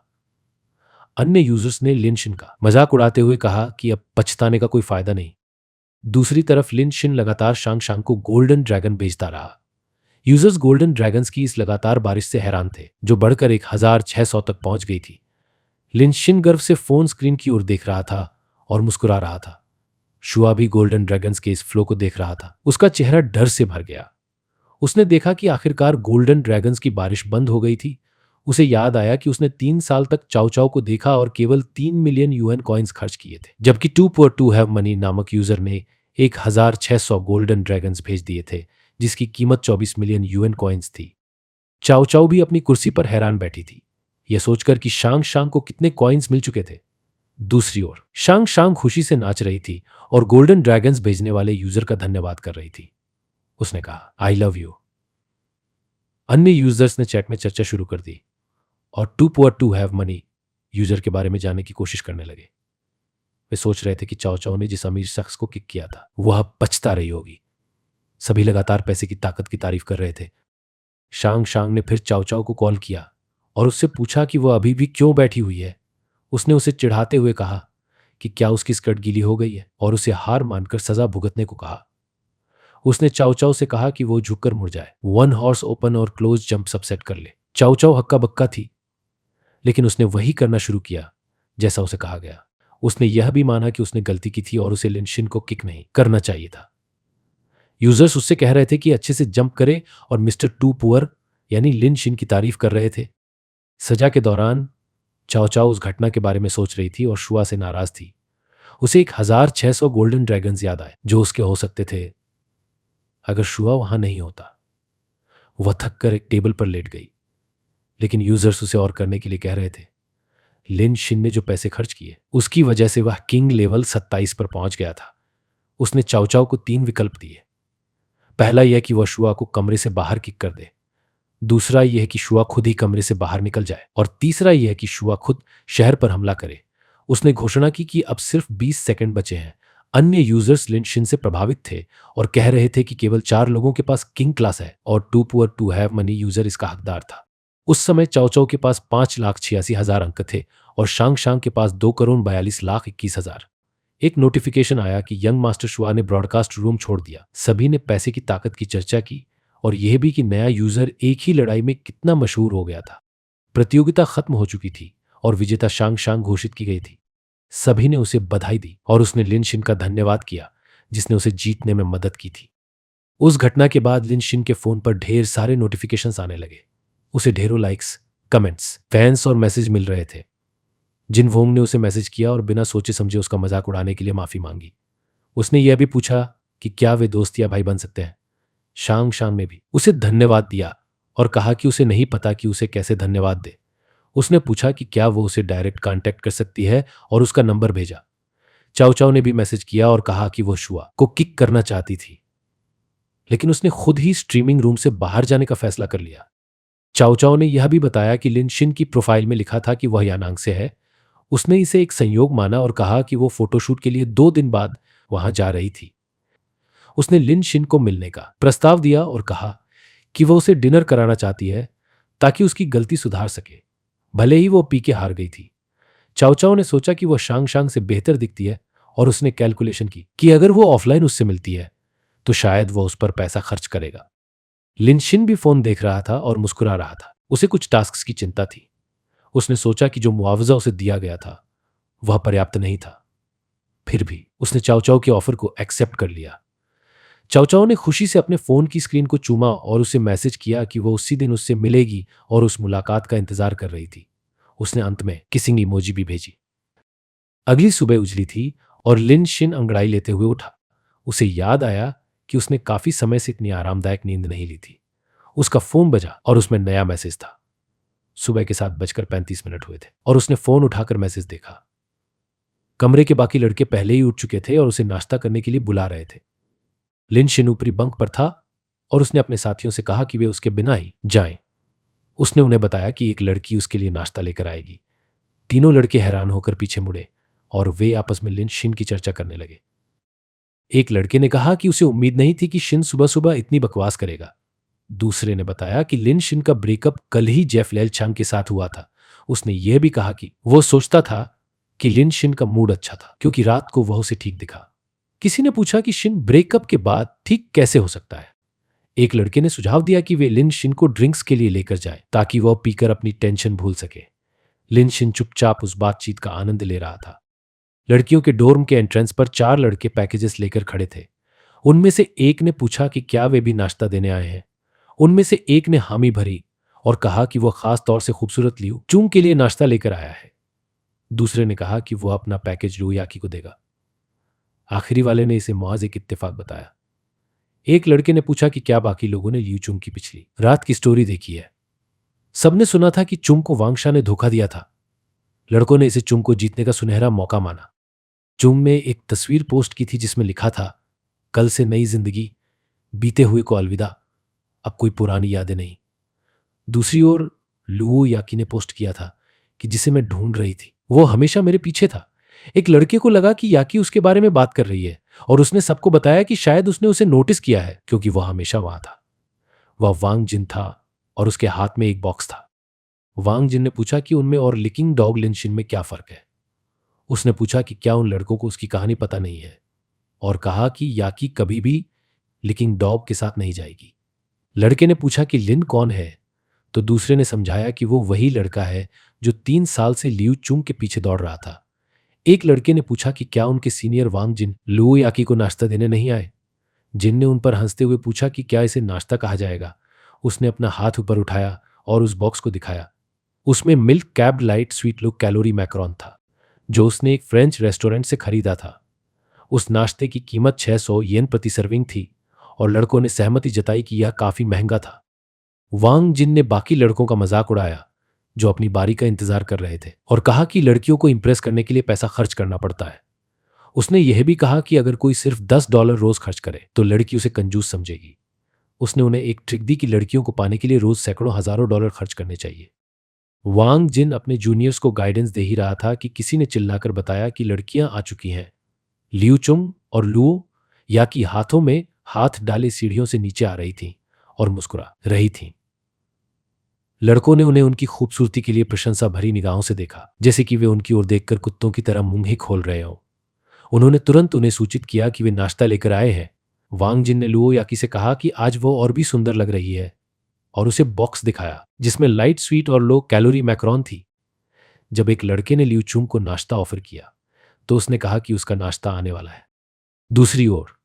अन्य यूजर्स ने लिनशिन का मजाक उड़ाते हुए कहा कि अब पछताने का कोई फायदा नहीं। दूसरी तरफ लिनशिन लगातार शांग शांग को गोल्डन ड्रैगन भेजता रहा। यूजर्स गोल्डन ड्रैगन्स की इस लगातार बारिश से हैरान थे, जो बढ़कर 1,600 तक पहुंच गई थी। लिनशिन गर्व से फोन स्क्रीन की ओर देख रहा था और मुस्कुरा रहा था। शुआ भी गोल्डन ड्रैगन्स के इस फ्लो को देख रहा था। उसका चेहरा डर से भर गया। उसने देखा कि आखिरकार गोल्डन ड्रैगन्स की बारिश बंद हो गई थी। उसे याद आया कि उसने 3 साल तक चाओ चाओ को देखा और केवल 3 मिलियन यूएन कॉइन्स खर्च किए थे, जबकि too poor to have money नामक यूजर ने 1,600 गोल्डन ड्रैगन्स भेज दिए थे, जिसकी कीमत 24 मिलियन यूएन कॉइन्स थी। चाओ चाओ भी अपनी कुर्सी पर हैरान बैठी थी, यह सोचकर कि शांग शांग को कितने कॉइन्स मिल चुके थे। दूसरी ओर शांग शांग खुशी से नाच रही थी और गोल्डन ड्रैगन्स भेजने वाले यूजर का धन्यवाद कर रही थी। उसने कहा, आई लव यू। अन्य यूजर्स ने चैट में चर्चा शुरू कर दी और too poor to have money user के बारे में जानने की कोशिश करने लगे। वे सोच रहे थे कि चाओ चाओ ने जिस अमीर शख्स को किक किया था वह अब पछता रही होगी। सभी लगातार पैसे की ताकत की तारीफ कर रहे थे। शांग शांग ने फिर चाओ चाओ को कॉल किया और उससे पूछा कि वह अभी भी क्यों बैठी हुई है। उसने उसे चिढ़ाते हुए कहा कि क्या उसकी स्कर्ट गीली हो गई है, और उसे हार मानकर सजा भुगतने को कहा। उसने चाउ चाउ से कहा कि वो झुककर मुड़ जाए, 1 हॉर्स ओपन और क्लोज जंप सब सेट कर ले। चाउ चाउ हक्का बक्का थी, लेकिन उसने वही करना शुरू किया जैसा उसे कहा गया। उसने यह भी माना कि उसने गलती की थी और उसे लिनशिन को किक नहीं करना चाहिए था। यूजर्स उससे कह रहे थे कि अच्छे से जंप करे और मिस्टर टू पुअर यानी लिनशिन की तारीफ कर रहे थे। सजा के दौरान चाओ चाओ उस घटना के बारे में सोच रही थी और शुआ से नाराज थी। उसे 1600 गोल्डन ड्रैगन्स याद आए जो उसके हो सकते थे अगर शुआ वहां नहीं होता। वह थक कर एक टेबल पर लेट गई, लेकिन यूजर्स उसे और करने के लिए कह रहे थे। लिन शिन ने जो पैसे खर्च किए उसकी वजह से वह किंग लेवल 27 पर पहुंच गया था। उसने चाओ चाओ को 3 विकल्प दिए। पहला यह कि वह शुआ को कमरे से बाहर किक कर दे, दूसरा यह कि शुआ खुद ही कमरे से बाहर निकल जाए, और तीसरा यह कि शुआ खुद शहर पर हमला करे। उसने घोषणा की कि अब सिर्फ 20 सेकंड बचे हैं। अन्य यूजर्स लिनशिन से प्रभावित थे और कह रहे थे कि केवल 4 लोगों के पास किंग क्लास है और too poor to have money user इसका हकदार था। उस समय चाओ चाओ के पास 5,86,000 अंक थे और शांग शांग के पास 2,42,21,000। एक नोटिफिकेशन आया कि यंग मास्टर शुआ ने ब्रॉडकास्ट रूम छोड़ दिया। सभी ने पैसे की ताकत की चर्चा की और यह भी कि नया यूजर एक ही लड़ाई में कितना मशहूर हो गया था। प्रतियोगिता खत्म हो चुकी थी और विजेता शांग शांग घोषित की गई थी। सभी ने उसे बधाई दी और उसने लिन शिन का धन्यवाद किया जिसने उसे जीतने में मदद की थी। उस घटना के बाद लिन शिन के फोन पर ढेर सारे नोटिफिकेशंस आने लगे। उसे ढेरों लाइक्स, कमेंट्स, फैंस और मैसेज मिल रहे थे। जिन वोंग ने उसे मैसेज किया और बिना सोचे समझे उसका मजाक उड़ाने के लिए माफी मांगी। उसने यह भी पूछा कि क्या वे दोस्त या भाई बन सकते हैं। शांग शांग ने भी उसे धन्यवाद दिया और कहा कि उसे नहीं पता कि उसे कैसे धन्यवाद दे। उसने पूछा कि क्या वो उसे डायरेक्ट कांटेक्ट कर सकती है और उसका नंबर भेजा। चाओ चाओ ने भी मैसेज किया और कहा कि वो शुआ को किक करना चाहती थी, लेकिन उसने खुद ही स्ट्रीमिंग रूम से बाहर जाने का फैसला कर लिया। चाओ चाओ ने यह भी बताया कि लिन शिन की प्रोफाइल में लिखा था कि वह यानांग से है। उसने इसे एक संयोग माना और कहा कि वो फोटोशूट के लिए 2 दिन बाद वहां जा रही थी। उसने लिन शिन को मिलने का प्रस्ताव दिया और कहा कि वह उसे डिनर कराना चाहती है ताकि उसकी गलती सुधार सके, भले ही वो पी के हार गई थी। चाओ चाओ ने सोचा कि वह शांग शांग से बेहतर दिखती है और उसने कैलकुलेशन की कि अगर वो ऑफलाइन उससे मिलती है तो शायद वह उस पर पैसा खर्च करेगा। लिन शिन भी फोन देख रहा था और मुस्कुरा रहा था। उसे कुछ टास्क की चिंता थी। उसने सोचा कि जो मुआवजा उसे दिया गया था वह पर्याप्त नहीं था। फिर भी उसने चाओ चाओ के ऑफर को एक्सेप्ट कर लिया। चाओ चाओ ने खुशी से अपने फोन की स्क्रीन को चूमा और उसे मैसेज किया कि वो उसी दिन उससे मिलेगी और उस मुलाकात का इंतजार कर रही थी। उसने अंत में किसिंग इमोजी भी भेजी। अगली सुबह उजली थी और लिन शिन अंगड़ाई लेते हुए उठा। उसे याद आया कि उसने काफी समय से इतनी आरामदायक नींद नहीं ली थी। उसका फोन बजा और उसमें नया मैसेज था। सुबह के 7:35 हुए थे और उसने फोन उठाकर मैसेज देखा। कमरे के बाकी लड़के पहले ही उठ चुके थे और उसे नाश्ता करने के लिए बुला रहे थे। लिन शिन ऊपरी बंक पर था और उसने अपने साथियों से कहा कि वे उसके बिना ही जाएं। उसने उन्हें बताया कि एक लड़की उसके लिए नाश्ता लेकर आएगी। तीनों लड़के हैरान होकर पीछे मुड़े और वे आपस में लिन शिन की चर्चा करने लगे। एक लड़के ने कहा कि उसे उम्मीद नहीं थी कि शिन सुबह सुबह इतनी बकवास करेगा। दूसरे ने बताया कि लिन शिन का ब्रेकअप कल ही जेफ लेलचांग के साथ हुआ था। उसने यह भी कहा कि वो सोचता था कि लिन शिन का मूड अच्छा था क्योंकि रात को वह उसे ठीक दिखा। किसी ने पूछा कि शिन ब्रेकअप के बाद ठीक कैसे हो सकता है। एक लड़के ने सुझाव दिया कि वे लिन शिन को ड्रिंक्स के लिए लेकर जाएं ताकि वह पीकर अपनी टेंशन भूल सके। लिन शिन चुपचाप उस बातचीत का आनंद ले रहा था। लड़कियों के डोर्म के एंट्रेंस पर 4 लड़के पैकेजेस लेकर खड़े थे। उनमें से एक ने पूछा कि क्या वे भी नाश्ता देने आए हैं। उनमें से एक ने हामी भरी और कहा कि वह खास तौर से खूबसूरत लियू चुंग के लिए नाश्ता लेकर आया है। दूसरे ने कहा कि वह अपना पैकेज लू याकी को देगा। आखिरी वाले ने इसे महज एक इत्तेफाक बताया। एक लड़के ने पूछा कि क्या बाकी लोगों ने लियू चुंग की पिछली रात की स्टोरी देखी है। सबने सुना था कि चुंग को वांगशा ने धोखा दिया था। लड़कों ने इसे चुंग को जीतने का सुनहरा मौका माना। चुंग ने एक तस्वीर पोस्ट की थी जिसमें लिखा था, कल से नई जिंदगी, बीते हुए को अलविदा, अब कोई पुरानी यादें नहीं। दूसरी ओर लुओ याकी ने पोस्ट किया था कि जिसे मैं ढूंढ रही थी वो हमेशा मेरे पीछे था। एक लड़के को लगा कि याकी उसके बारे में बात कर रही है और उसने सबको बताया कि शायद उसने उसे नोटिस किया है क्योंकि वह हमेशा वहां था। वह वांग जिन था और उसके हाथ में एक बॉक्स था। वांग जिन ने पूछा कि उनमें और लिकिंग डॉग लिनशिन में क्या फर्क है। उसने पूछा कि क्या उन लड़कों को उसकी कहानी पता नहीं है, और कहा कि याकी कभी भी लिकिंग डॉग के साथ नहीं जाएगी। लड़के ने पूछा कि लिन कौन है, तो दूसरे ने समझाया कि वो वही लड़का है जो 3 साल से लियू चुंग के पीछे दौड़ रहा था। एक लड़के ने पूछा कि क्या उनके सीनियर वांग जिन लुओ याकी को नाश्ता देने नहीं आए। जिन ने उन पर हंसते हुए पूछा कि क्या इसे नाश्ता कहा जाएगा। उसने अपना हाथ ऊपर उठाया और उस बॉक्स को दिखाया। उसमें मिल्क कैब्ड light sweet low calorie macaron था, जो उसने एक फ्रेंच रेस्टोरेंट से खरीदा था। उस नाश्ते की कीमत 600 येन प्रति सर्विंग थी, और लड़कों ने सहमति जताई कि यह काफी महंगा था। वांग जिन ने बाकी लड़कों का मजाक उड़ाया जो अपनी बारी का इंतजार कर रहे थे, और कहा कि लड़कियों को इंप्रेस करने के लिए पैसा खर्च करना पड़ता है। उसने यह भी कहा कि अगर कोई सिर्फ $10 रोज खर्च करे तो लड़की उसे कंजूस समझेगी। उसने उन्हें एक ट्रिक दी कि लड़कियों को पाने के लिए रोज सैकड़ों हजारों डॉलर खर्च करने चाहिए। वांग जिन अपने जूनियर्स को गाइडेंस दे ही रहा था कि किसी ने चिल्लाकर बताया कि लड़कियां आ चुकी हैं। लियू चुंग और लुओ या कि हाथों में हाथ डाले सीढ़ियों से नीचे आ रही थीं और मुस्कुरा रही थीं। लड़कों ने उन्हें उनकी खूबसूरती के लिए प्रशंसा भरी निगाहों से देखा, जैसे कि वे उनकी ओर देखकर कुत्तों की तरह मुंह ही खोल रहे हों। उन्होंने तुरंत उन्हें सूचित किया कि वे नाश्ता लेकर आए हैं। वांग जिन ने लुओ याकी से कहा कि आज वो और भी सुंदर लग रही है, और उसे बॉक्स दिखाया जिसमें लाइट स्वीट और लो कैलोरी मैक्रोन थी। जब एक लड़के ने लियू चुंग को नाश्ता ऑफर किया तो उसने कहा कि उसका नाश्ता आने वाला है। दूसरी ओर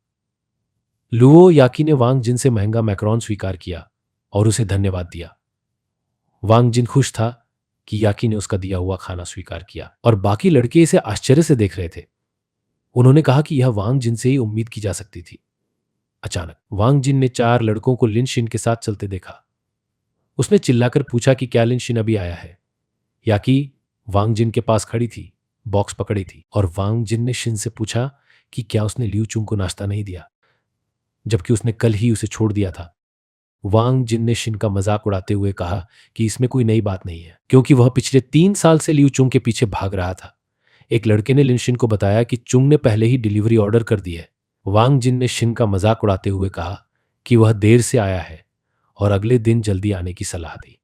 लुओ याकी ने वांग जिन से महंगा मैक्रोन स्वीकार किया और उसे धन्यवाद दिया। वांग जिन खुश था कि याकी ने उसका दिया हुआ खाना स्वीकार किया, और बाकी लड़के इसे आश्चर्य से देख रहे थे। उन्होंने कहा कि यह वांग जिन से ही उम्मीद की जा सकती थी। अचानक वांग जिन ने 4 लड़कों को लिन शिन के साथ चलते देखा। उसने चिल्लाकर पूछा कि क्या लिन शिन अभी आया है। याकी वांग जिन के पास खड़ी थी, बॉक्स पकड़ी थी, और वांग जिन ने शिन से पूछा कि क्या उसने लियू चुंग को नाश्ता नहीं दिया, जबकि उसने कल ही उसे छोड़ दिया था। वांग जिन ने शिन का मजाक उड़ाते हुए कहा कि इसमें कोई नई बात नहीं है, क्योंकि वह पिछले 3 साल से लियू चुंग के पीछे भाग रहा था। एक लड़के ने लिन शिन को बताया कि चुंग ने पहले ही डिलीवरी ऑर्डर कर दी है। वांग जिन ने शिन का मजाक उड़ाते हुए कहा कि वह देर से आया है और अगले दिन जल्दी आने की सलाह दी।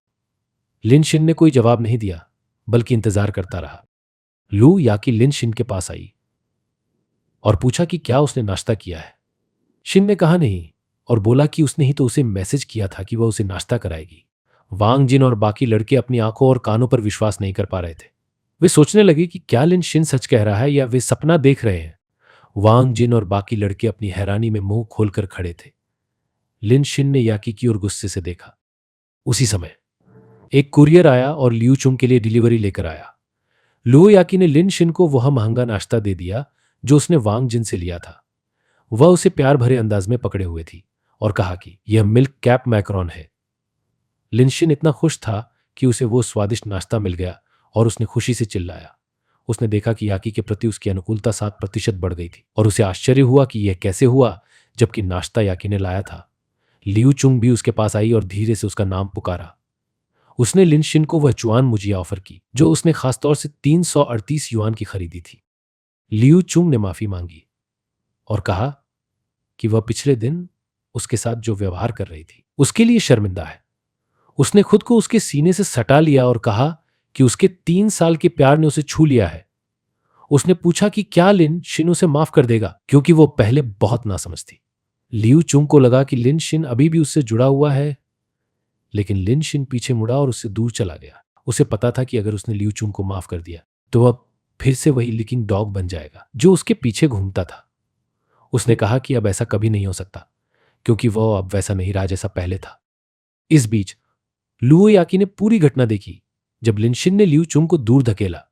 लिन शिन ने कोई जवाब नहीं दिया, बल्कि इंतजार करता रहा। लू याकी लिन शिन के पास आई और पूछा कि क्या उसने नाश्ता किया है। शिन ने कहा नहीं, और बोला कि उसने ही तो उसे मैसेज किया था कि वह उसे नाश्ता कराएगी। वांग जिन और बाकी लड़के अपनी आंखों और कानों पर विश्वास नहीं कर पा रहे थे। वे सोचने लगे कि क्या लिन शिन सच कह रहा है या वे सपना देख रहे हैं। वांग जिन और बाकी लड़के अपनी हैरानी में मुंह खोलकर खड़े थे। लिन शिन ने याकी की ओर गुस्से से देखा। उसी समय एक कुरियर आया और लियू चुंग के लिए डिलीवरी लेकर आया। लुओ याकी ने लिन शिन को वह महंगा नाश्ता दे दिया जो उसने वांग जिन से लिया था। वह उसे प्यार भरे अंदाज में पकड़े हुए थी और कहा कि यह मिल्क कैप मैक्रोन है। लिनशिन इतना खुश था कि उसे वो स्वादिष्ट नाश्ता मिल गया और उसने खुशी से चिल्लाया। उसने देखा कि याकी के प्रति उसकी अनुकूलता 7% बढ़ गई थी, और उसे आश्चर्य हुआ कि यह कैसे हुआ जबकि नाश्ता याकी ने लाया था। लियू चुंग भी उसके पास आई और धीरे से उसका नाम पुकारा। उसने लिनशिन को वह चुआन मुजिया ऑफर की जो उसने खासतौर से 338 युआन की खरीदी थी। लियू चुंग ने माफी मांगी और कहा कि वह पिछले दिन उसके साथ जो व्यवहार कर रही थी उसके लिए शर्मिंदा है। उसने खुद को उसके सीने से सटा लिया और कहा कि उसके 3 साल के प्यार ने उसे छू लिया है। उसने पूछा कि क्या लिन शिन उसे माफ कर देगा, क्योंकि वो पहले बहुत नासमझ थी। लियू चुंग को लगा कि लिन शिन अभी भी उससे जुड़ा हुआ है, लेकिन लिन शिन पीछे मुड़ा और उससे दूर चला गया। उसे पता था कि अगर उसने लियू चुंग को माफ कर दिया तो वह फिर से वही लिकिंग डॉग बन जाएगा जो उसके पीछे घूमता था। उसने कहा कि अब ऐसा कभी नहीं हो सकता, क्योंकि वह अब वैसा नहीं रहा जैसा पहले था। इस बीच लुओ याकी ने पूरी घटना देखी जब लिनशिन ने लियू चुंग को दूर धकेला।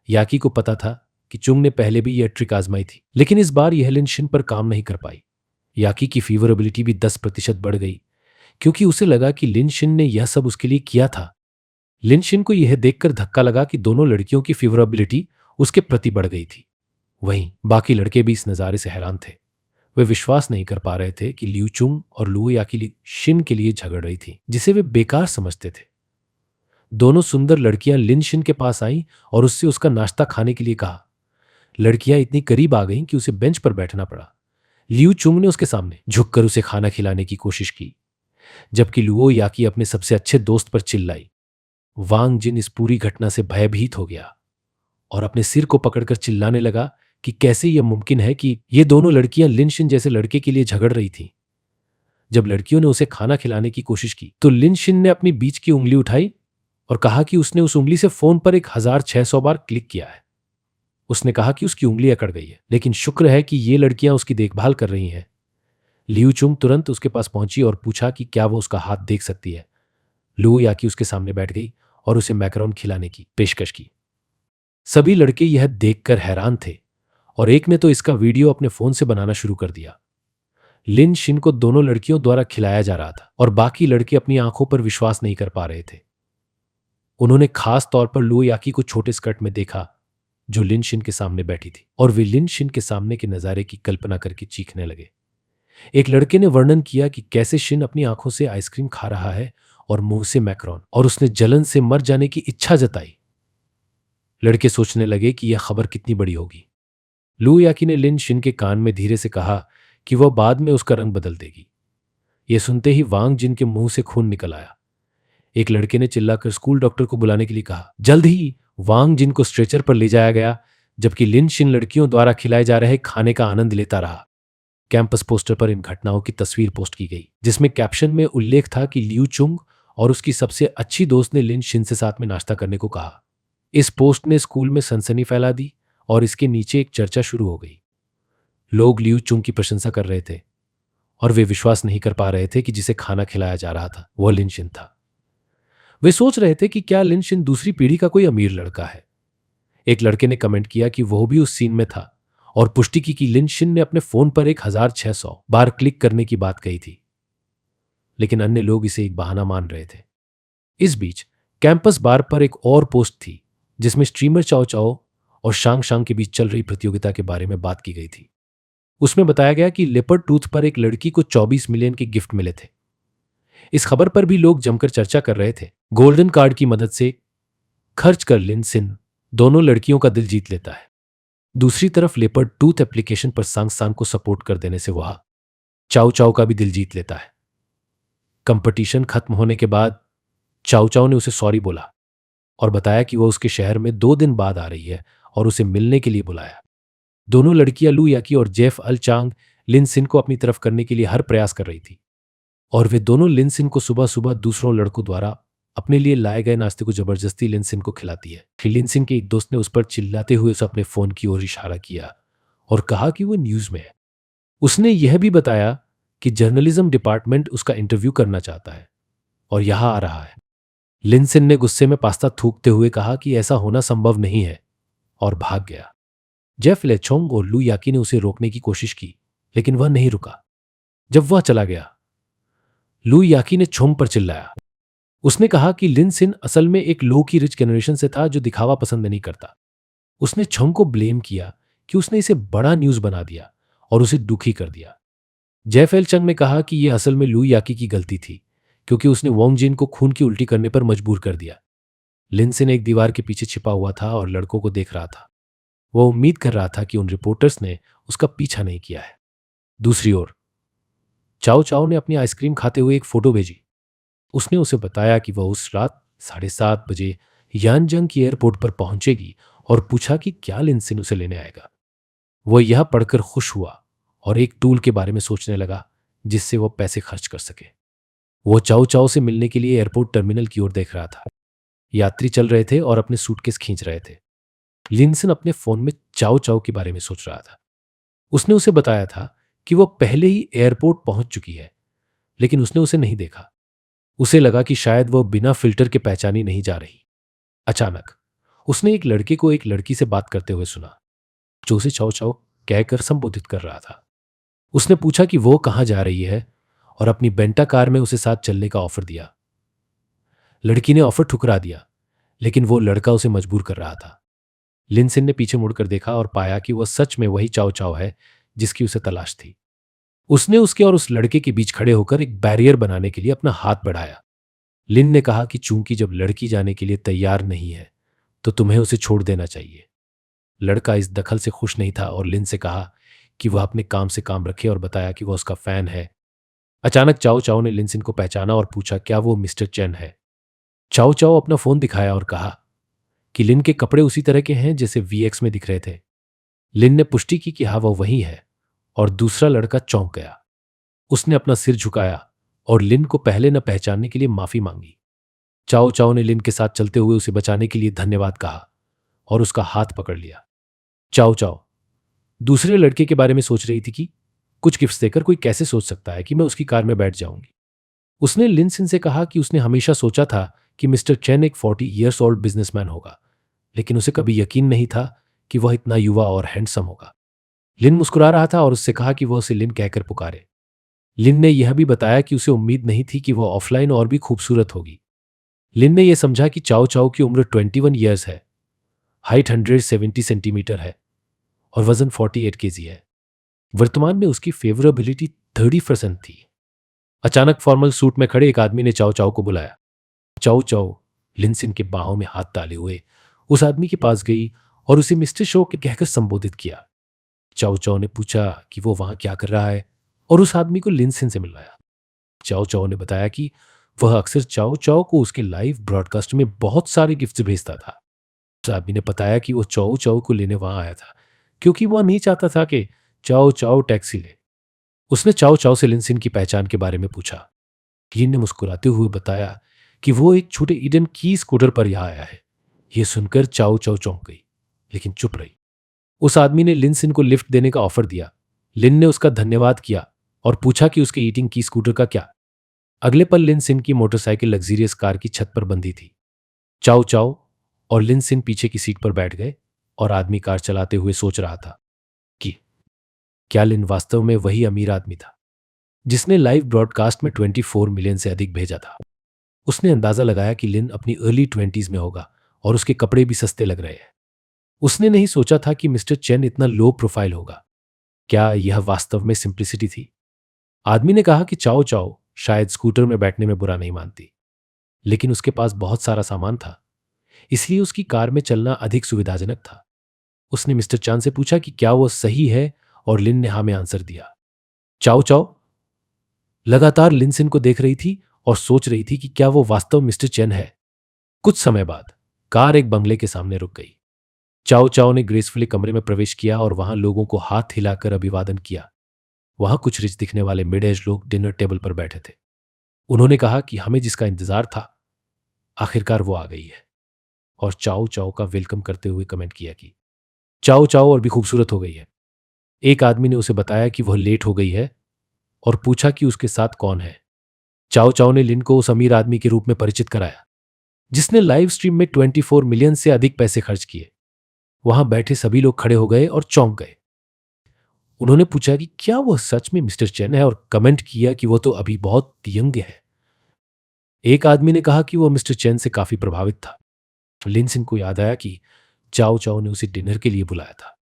याकी को पता था कि चुंग ने पहले भी यह ट्रिक आजमाई थी, लेकिन इस बार यह लिनशिन पर काम नहीं कर पाई। याकी की फीवरेबिलिटी भी 10% बढ़ गई, क्योंकि उसे लगा कि लिनशिन ने यह सब उसके लिए किया था। लिनशिन को यह देखकर धक्का लगा कि दोनों लड़कियों की फीवरेबिलिटी उसके प्रति बढ़ गई थी। वहीं बाकी लड़के भी इस नज़ारे से हैरान थे। वे विश्वास नहीं कर पा रहे थे कि लियू चुंग और लुओ याकी शिन के लिए झगड़ रही थी, जिसे वे बेकार समझते थे। दोनों सुंदर लड़कियां लिन शिन के पास आईं और उससे उसका नाश्ता खाने के लिए कहा। लड़कियां इतनी करीब आ गईं कि उसे बेंच पर बैठना पड़ा। लियू चुंग ने उसके सामने झुककर उसे खाना खिलाने की कोशिश की, जबकि लुओ याकी अपने सबसे अच्छे दोस्त पर चिल्लाई। वांग जिन इस पूरी घटना से भयभीत हो गया और अपने सिर को पकड़कर चिल्लाने लगा कि कैसे यह मुमकिन है कि ये दोनों लड़कियां लिनशिन जैसे लड़के के लिए झगड़ रही थीं। जब लड़कियों ने उसे खाना खिलाने की कोशिश की तो लिनशिन ने अपनी बीच की उंगली उठाई और कहा कि उसने उस उंगली से फोन पर 1600 बार क्लिक किया है। उसने कहा कि उसकी उंगली अकड़ गई है, लेकिन शुक्र है कि ये लड़कियां उसकी देखभाल कर रही हैं। लियू चुंग तुरंत उसके पास पहुंची और पूछा कि क्या वो उसका हाथ देख सकती है। लू याकी उसके सामने बैठ गई और उसे मैकरोन खिलाने की पेशकश की। सभी लड़के यह देखकर हैरान थे और एक ने तो इसका वीडियो अपने फोन से बनाना शुरू कर दिया। लिन शिन को दोनों लड़कियों द्वारा खिलाया जा रहा था और बाकी लड़के अपनी आंखों पर विश्वास नहीं कर पा रहे थे। उन्होंने खास तौर पर लू याकी को छोटे स्कर्ट में देखा जो लिन शिन के सामने बैठी थी और वे लिन शिन के सामने के नजारे की कल्पना करके चीखने लगे। एक लड़के ने वर्णन किया कि कैसे शिन अपनी आंखों से आइसक्रीम खा रहा है और मुंह से मैक्रोन, और उसने जलन से मर जाने की इच्छा जताई। लड़के सोचने लगे कि यह खबर कितनी बड़ी होगी। लू याकी ने लिन शिन के कान में धीरे से कहा कि वह बाद में उसका रंग बदल देगी। यह सुनते ही वांग जिन के मुंह से खून निकल आया। एक लड़के ने चिल्लाकर स्कूल डॉक्टर को बुलाने के लिए कहा। जल्द ही वांग जिन को स्ट्रेचर पर ले जाया गया, जबकि लिन शिन लड़कियों द्वारा खिलाए जा रहे खाने का आनंद लेता रहा। कैंपस पोस्टर पर इन घटनाओं की तस्वीर पोस्ट की गई, जिसमें कैप्शन में उल्लेख था कि लियू चुंग और उसकी सबसे अच्छी दोस्त ने लिन शिन से साथ में नाश्ता करने को कहा। इस पोस्ट ने स्कूल में सनसनी फैला दी और इसके नीचे एक चर्चा शुरू हो गई। लोग लियू चुंग की प्रशंसा कर रहे थे और वे विश्वास नहीं कर पा रहे थे कि जिसे खाना खिलाया जा रहा था वह लिन शिन था। वे सोच रहे थे कि क्या लिन शिन दूसरी पीढ़ी का कोई अमीर लड़का है। एक लड़के ने कमेंट किया कि वह भी उस सीन में था और पुष्टि की कि लिन शिन ने अपने फोन पर 1600 बार क्लिक करने की बात कही थी, लेकिन अन्य लोग इसे एक बहाना मान रहे थे। इस बीच कैंपस बार पर एक और पोस्ट थी जिसमें स्ट्रीमर चाओ चाओ और शांग शांग के बीच चल रही प्रतियोगिता के बारे में बात की गई थी। उसमें बताया गया कि लेपर्ड टूथ पर एक लड़की को 24 मिलियन के गिफ्ट मिले थे। इस खबर पर भी लोग जमकर चर्चा कर रहे थे। गोल्डन कार्ड की मदद से खर्च कर लिन सिन दोनों लड़कियों का दिल जीत लेता है। दूसरी तरफ लेपर्ड टूथ एप्लीकेशन पर सांग सांग को सपोर्ट कर देने से वह चाओ चाओ का भी दिल जीत लेता है। कंपटीशन खत्म होने के बाद चाओ चाओ ने उसे सॉरी बोला और बताया कि वह उसके शहर में 2 दिन बाद आ रही है और उसे मिलने के लिए बुलाया। दोनों लड़कियां लू याकी और जेफ अल चांग लिन सिन को अपनी तरफ करने के लिए हर प्रयास कर रही थी और वे दोनों लिन सिन को सुबह सुबह दूसरों लड़कों द्वारा अपने लिए लाए गए नाश्ते को जबरदस्ती लिन सिन को खिलाती है। फिर लिन सिन के एक दोस्त ने उस पर चिल्लाते हुए उसे अपने फोन की ओर इशारा किया और कहा कि वो न्यूज में है। उसने यह भी बताया कि जर्नलिज्म डिपार्टमेंट उसका इंटरव्यू करना चाहता है और यहां आ रहा है। लिन सिन ने गुस्से में पास्ता थूकते हुए कहा कि ऐसा होना संभव नहीं है और भाग गया। जेफ लेचोंग और लू याकी ने उसे रोकने की कोशिश की, लेकिन वह नहीं रुका। जब वह चला गया, लू याकी ने छोंग पर चिल्लाया। उसने कहा कि लिन सिन असल में एक लो की रिच जनरेशन से था जो दिखावा पसंद नहीं करता। उसने छोंग को ब्लेम किया कि उसने इसे बड़ा न्यूज बना दिया और उसे दुखी कर दिया। जेफ एल चंग ने कहा कि यह असल में लू याकी की गलती थी क्योंकि उसने वोंग जिन को खून की उल्टी करने पर मजबूर कर दिया। लिन सिन एक दीवार के पीछे छिपा हुआ था और लड़कों को देख रहा था। वह उम्मीद कर रहा था कि उन रिपोर्टर्स ने उसका पीछा नहीं किया है। दूसरी ओर चाओ चाओ ने अपनी आइसक्रीम खाते हुए एक फोटो भेजी। उसने उसे बताया कि वह उस रात 7:30 बजे यानजंग की एयरपोर्ट पर पहुंचेगी और पूछा कि क्या लिन सिन उसे लेने आएगा। वह यह पढ़कर खुश हुआ और एक टूल के बारे में सोचने लगा जिससे वह पैसे खर्च कर सके। वो चाओ चाओ से मिलने के लिए एयरपोर्ट टर्मिनल की ओर देख रहा था। यात्री चल रहे थे और अपने सूटकेस खींच रहे थे। लिनसन अपने फोन में चाओ चाओ के बारे में सोच रहा था। उसने उसे बताया था कि वह पहले ही एयरपोर्ट पहुंच चुकी है, लेकिन उसने उसे नहीं देखा। उसे लगा कि शायद वह बिना फिल्टर के पहचानी नहीं जा रही। अचानक उसने एक लड़के को एक लड़की से बात करते हुए सुना जो उसे चाओ चाओ कहकर संबोधित कर रहा था। उसने पूछा कि वो कहां जा रही है और अपनी बेंटा कार में उसे साथ चलने का ऑफर दिया। लड़की ने ऑफर ठुकरा दिया, लेकिन वो लड़का उसे मजबूर कर रहा था। लिनसिन ने पीछे मुड़कर देखा और पाया कि वह सच में वही चाओ चाओ है जिसकी उसे तलाश थी। उसने उसके और उस लड़के के बीच खड़े होकर एक बैरियर बनाने के लिए अपना हाथ बढ़ाया। लिन ने कहा कि चूंकि जब लड़की जाने के लिए तैयार नहीं है तो तुम्हें उसे छोड़ देना चाहिए। लड़का इस दखल से खुश नहीं था और लिन से कहा कि वह अपने काम से काम रखे और बताया कि वह उसका फैन है। अचानक चाओ चाओ ने लिनसिन को पहचाना और पूछा क्या वो मिस्टर चेन है। चाओ चाओ अपना फोन दिखाया और कहा कि लिन के कपड़े उसी तरह के हैं जैसे वीएक्स में दिख रहे थे। लिन ने पुष्टि की कि हाँ वो वही है, और दूसरा लड़का चौंक गया। उसने अपना सिर झुकाया और लिन को पहले न पहचानने के लिए माफी मांगी। चाओ चाओ ने लिन के साथ चलते हुए उसे बचाने के लिए धन्यवाद कहा और उसका हाथ पकड़ लिया। चाओ चाओ दूसरे लड़के के बारे में सोच रही थी कि कुछ गिफ्ट्स देकर कोई कैसे सोच सकता है कि मैं उसकी कार में बैठ जाऊंगी। उसने लिनसिन से कहा कि उसने हमेशा सोचा था कि मिस्टर चेन एक 40 ईयर्स ओल्ड बिजनेसमैन होगा, लेकिन उसे कभी यकीन नहीं था कि वह इतना युवा और हैंडसम होगा। लिन मुस्कुरा रहा था और उससे कहा कि वह उसे लिन कहकर पुकारे। लिन ने यह भी बताया कि उसे उम्मीद नहीं थी कि वह ऑफलाइन और भी खूबसूरत होगी। लिन ने यह समझा कि चाओ चाओ की उम्र 21 ईयर्स है, हाइट 170 सेंटीमीटर है और वजन 48 केजी है। वर्तमान में उसकी फेवरेबिलिटी 30% थी। अचानक फॉर्मल सूट में खड़े एक आदमी ने चाओ चाओ को बुलाया। चाओ चाओ लिनसिन के बाहों में हाथ डाले हुए उस आदमी के पास गई और उसे मिस्टर शो के कहकर संबोधित किया। चाओ चाओ ने पूछा कि वो वहां क्या कर रहा है और उस आदमी को लिनसिन से मिलवाया। चाओ चाओ ने बताया कि वह अक्सर चाओ चाओ को उसके लाइव ब्रॉडकास्ट में बहुत सारे गिफ्ट्स भेजता था। उस आदमी ने बताया कि वो चाओ चाओ को लेने वहां आया था क्योंकि वह नहीं चाहता था कि चाओ चाओ टैक्सी ले। उसने चाओ चाओ से लिनसिन की पहचान के बारे में पूछा। लिन ने मुस्कुराते हुए बताया कि वो एक छोटे ईडन की स्कूटर पर यहाँ आया है। यह सुनकर चाओ चाओ चौंक गई, लेकिन चुप रही। उस आदमी ने लिनसिन को लिफ्ट देने का ऑफर दिया। लिन ने उसका धन्यवाद किया और पूछा कि उसके ईटिंग की स्कूटर का क्या। अगले पल लिनसिन की मोटरसाइकिल लग्जीरियस कार की छत पर बंधी थी। चाओ चाओ और लिनसिन पीछे की सीट पर बैठ गए और आदमी कार चलाते हुए सोच रहा था कि क्या लिन वास्तव में वही अमीर आदमी था जिसने लाइव ब्रॉडकास्ट में 24 मिलियन से अधिक भेजा था। उसने अंदाजा लगाया कि लिन अपनी अर्ली 20s में होगा और उसके कपड़े भी सस्ते लग रहे हैं। उसने नहीं सोचा था कि मिस्टर चेन इतना लो प्रोफाइल होगा। क्या यह वास्तव में सिंप्लिसिटी थी? आदमी ने कहा कि चाओ चाओ शायद स्कूटर में बैठने में बुरा नहीं मानती, लेकिन उसके पास बहुत सारा सामान था, इसलिए उसकी कार में चलना अधिक सुविधाजनक था। उसने मिस्टर चान से पूछा कि क्या वह सही है और लिन ने हाँ में आंसर दिया। चाओ चाओ लगातार लिनसिन को देख रही थी और सोच रही थी कि क्या वो वास्तव मिस्टर चेन है। कुछ समय बाद कार एक बंगले के सामने रुक गई। चाओ चाओ ने ग्रेसफुली कमरे में प्रवेश किया और वहां लोगों को हाथ हिलाकर अभिवादन किया। वहां कुछ रिच दिखने वाले मिड एज लोग डिनर टेबल पर बैठे थे। उन्होंने कहा कि हमें जिसका इंतजार था आखिरकार वो आ गई है, और चाओ चाओ का वेलकम करते हुए कमेंट किया कि चाओ चाओ और भी खूबसूरत हो गई है। एक आदमी ने उसे बताया कि वह लेट हो गई है और पूछा कि उसके साथ कौन है। चाओ चाओ ने लिन को उस अमीर आदमी के रूप में परिचित कराया जिसने लाइव स्ट्रीम में 24 मिलियन से अधिक पैसे खर्च किए। वहां बैठे सभी लोग खड़े हो गए और चौंक गए। उन्होंने पूछा कि क्या वह सच में मिस्टर चेन है और कमेंट किया कि वह तो अभी बहुत यंग है। एक आदमी ने कहा कि वह मिस्टर चेन से काफी प्रभावित था। लिनसिन को याद आया कि चाओ चाओ ने उसे डिनर के लिए बुलाया था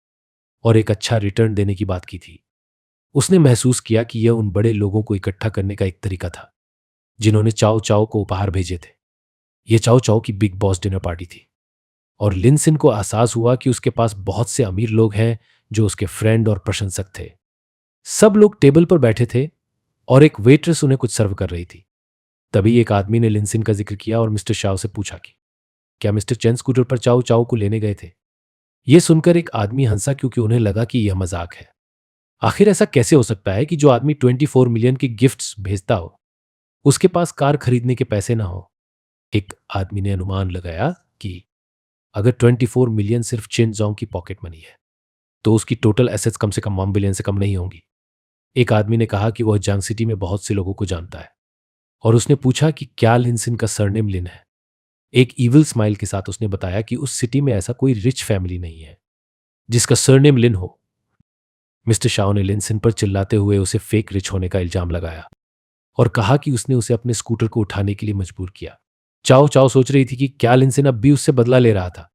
और एक अच्छा रिटर्न देने की बात की थी। उसने महसूस किया कि यह उन बड़े लोगों को इकट्ठा करने का एक तरीका था जिन्होंने चाओ चाओ को उपहार भेजे थे। यह चाओ चाओ की बिग बॉस डिनर पार्टी थी और लिनसिन को एहसास हुआ कि उसके पास बहुत से अमीर लोग हैं जो उसके फ्रेंड और प्रशंसक थे। सब लोग टेबल पर बैठे थे और एक वेट्रेस उन्हें कुछ सर्व कर रही थी। तभी एक आदमी ने लिनसिन का जिक्र किया और मिस्टर शाओ से पूछा कि क्या मिस्टर चेन स्कूटर पर चाओ चाओ को लेने गए थे। यह सुनकर एक आदमी हंसा क्योंकि उन्हें लगा कि यह मजाक है। आखिर ऐसा कैसे हो सकता है कि जो आदमी 24 मिलियन के गिफ्ट्स भेजता हो उसके पास कार खरीदने के पैसे ना हो। एक आदमी ने अनुमान लगाया कि अगर 24 मिलियन सिर्फ चेन जोंग की पॉकेट मनी है तो उसकी टोटल एसेट्स कम से कम 1 बिलियन से कम नहीं होंगी। एक आदमी ने कहा कि वह जंग सिटी में बहुत से लोगों को जानता है और उसने पूछा कि क्या लिनसिन का सरनेम लिन है। एक इविल स्माइल के साथ उसने बताया कि उस सिटी में ऐसा कोई रिच फैमिली नहीं है जिसका सरनेम लिन हो। मिस्टर शाओ ने लिनसिन पर चिल्लाते हुए उसे फेक रिच होने का इल्जाम लगाया और कहा कि उसने उसे अपने स्कूटर को उठाने के लिए मजबूर किया। चाओ चाओ सोच रही थी कि क्या लिनसिन अब भी उससे बदला ले रहा था।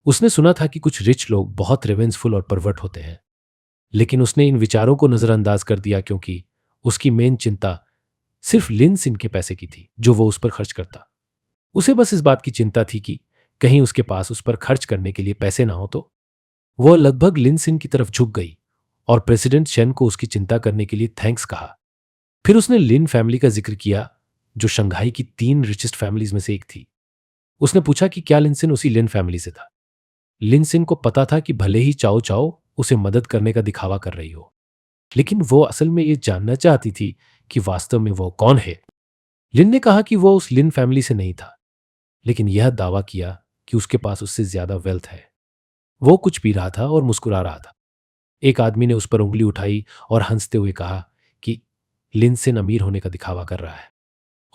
उसने सुना था कि कुछ रिच लोग बहुत रिवेंजफुल और परवर्ट होते हैं, लेकिन उसने इन विचारों को नजरअंदाज कर दिया क्योंकि उसकी मेन चिंता सिर्फ लिनसिन के पैसे की थी जो वो उस पर खर्च करता। उसे बस इस बात की चिंता थी कि कहीं उसके पास उस पर खर्च करने के लिए पैसे ना हो तो। वह लगभग लिनसिन की तरफ झुक गई और प्रेसिडेंट शेन को उसकी चिंता करने के लिए थैंक्स कहा। फिर उसने लिन फैमिली का जिक्र किया जो शंघाई की 3 रिचेस्ट फैमिलीज में से एक थी। उसने पूछा कि क्या लिनसिन उसी लिन फैमिली से था। लिनसिन को पता था कि भले ही चाओ चाओ उसे मदद करने का दिखावा कर रही हो, लेकिन वो असल में ये जानना चाहती थी कि वास्तव में वो कौन है। लिन ने कहा कि वो उस लिन फैमिली से नहीं था, लेकिन यह दावा किया कि उसके पास उससे ज्यादा वेल्थ है। वो कुछ पी रहा था और मुस्कुरा रहा था। एक आदमी ने उस पर उंगली उठाई और हंसते हुए कहा कि लिनसिन अमीर होने का दिखावा कर रहा है,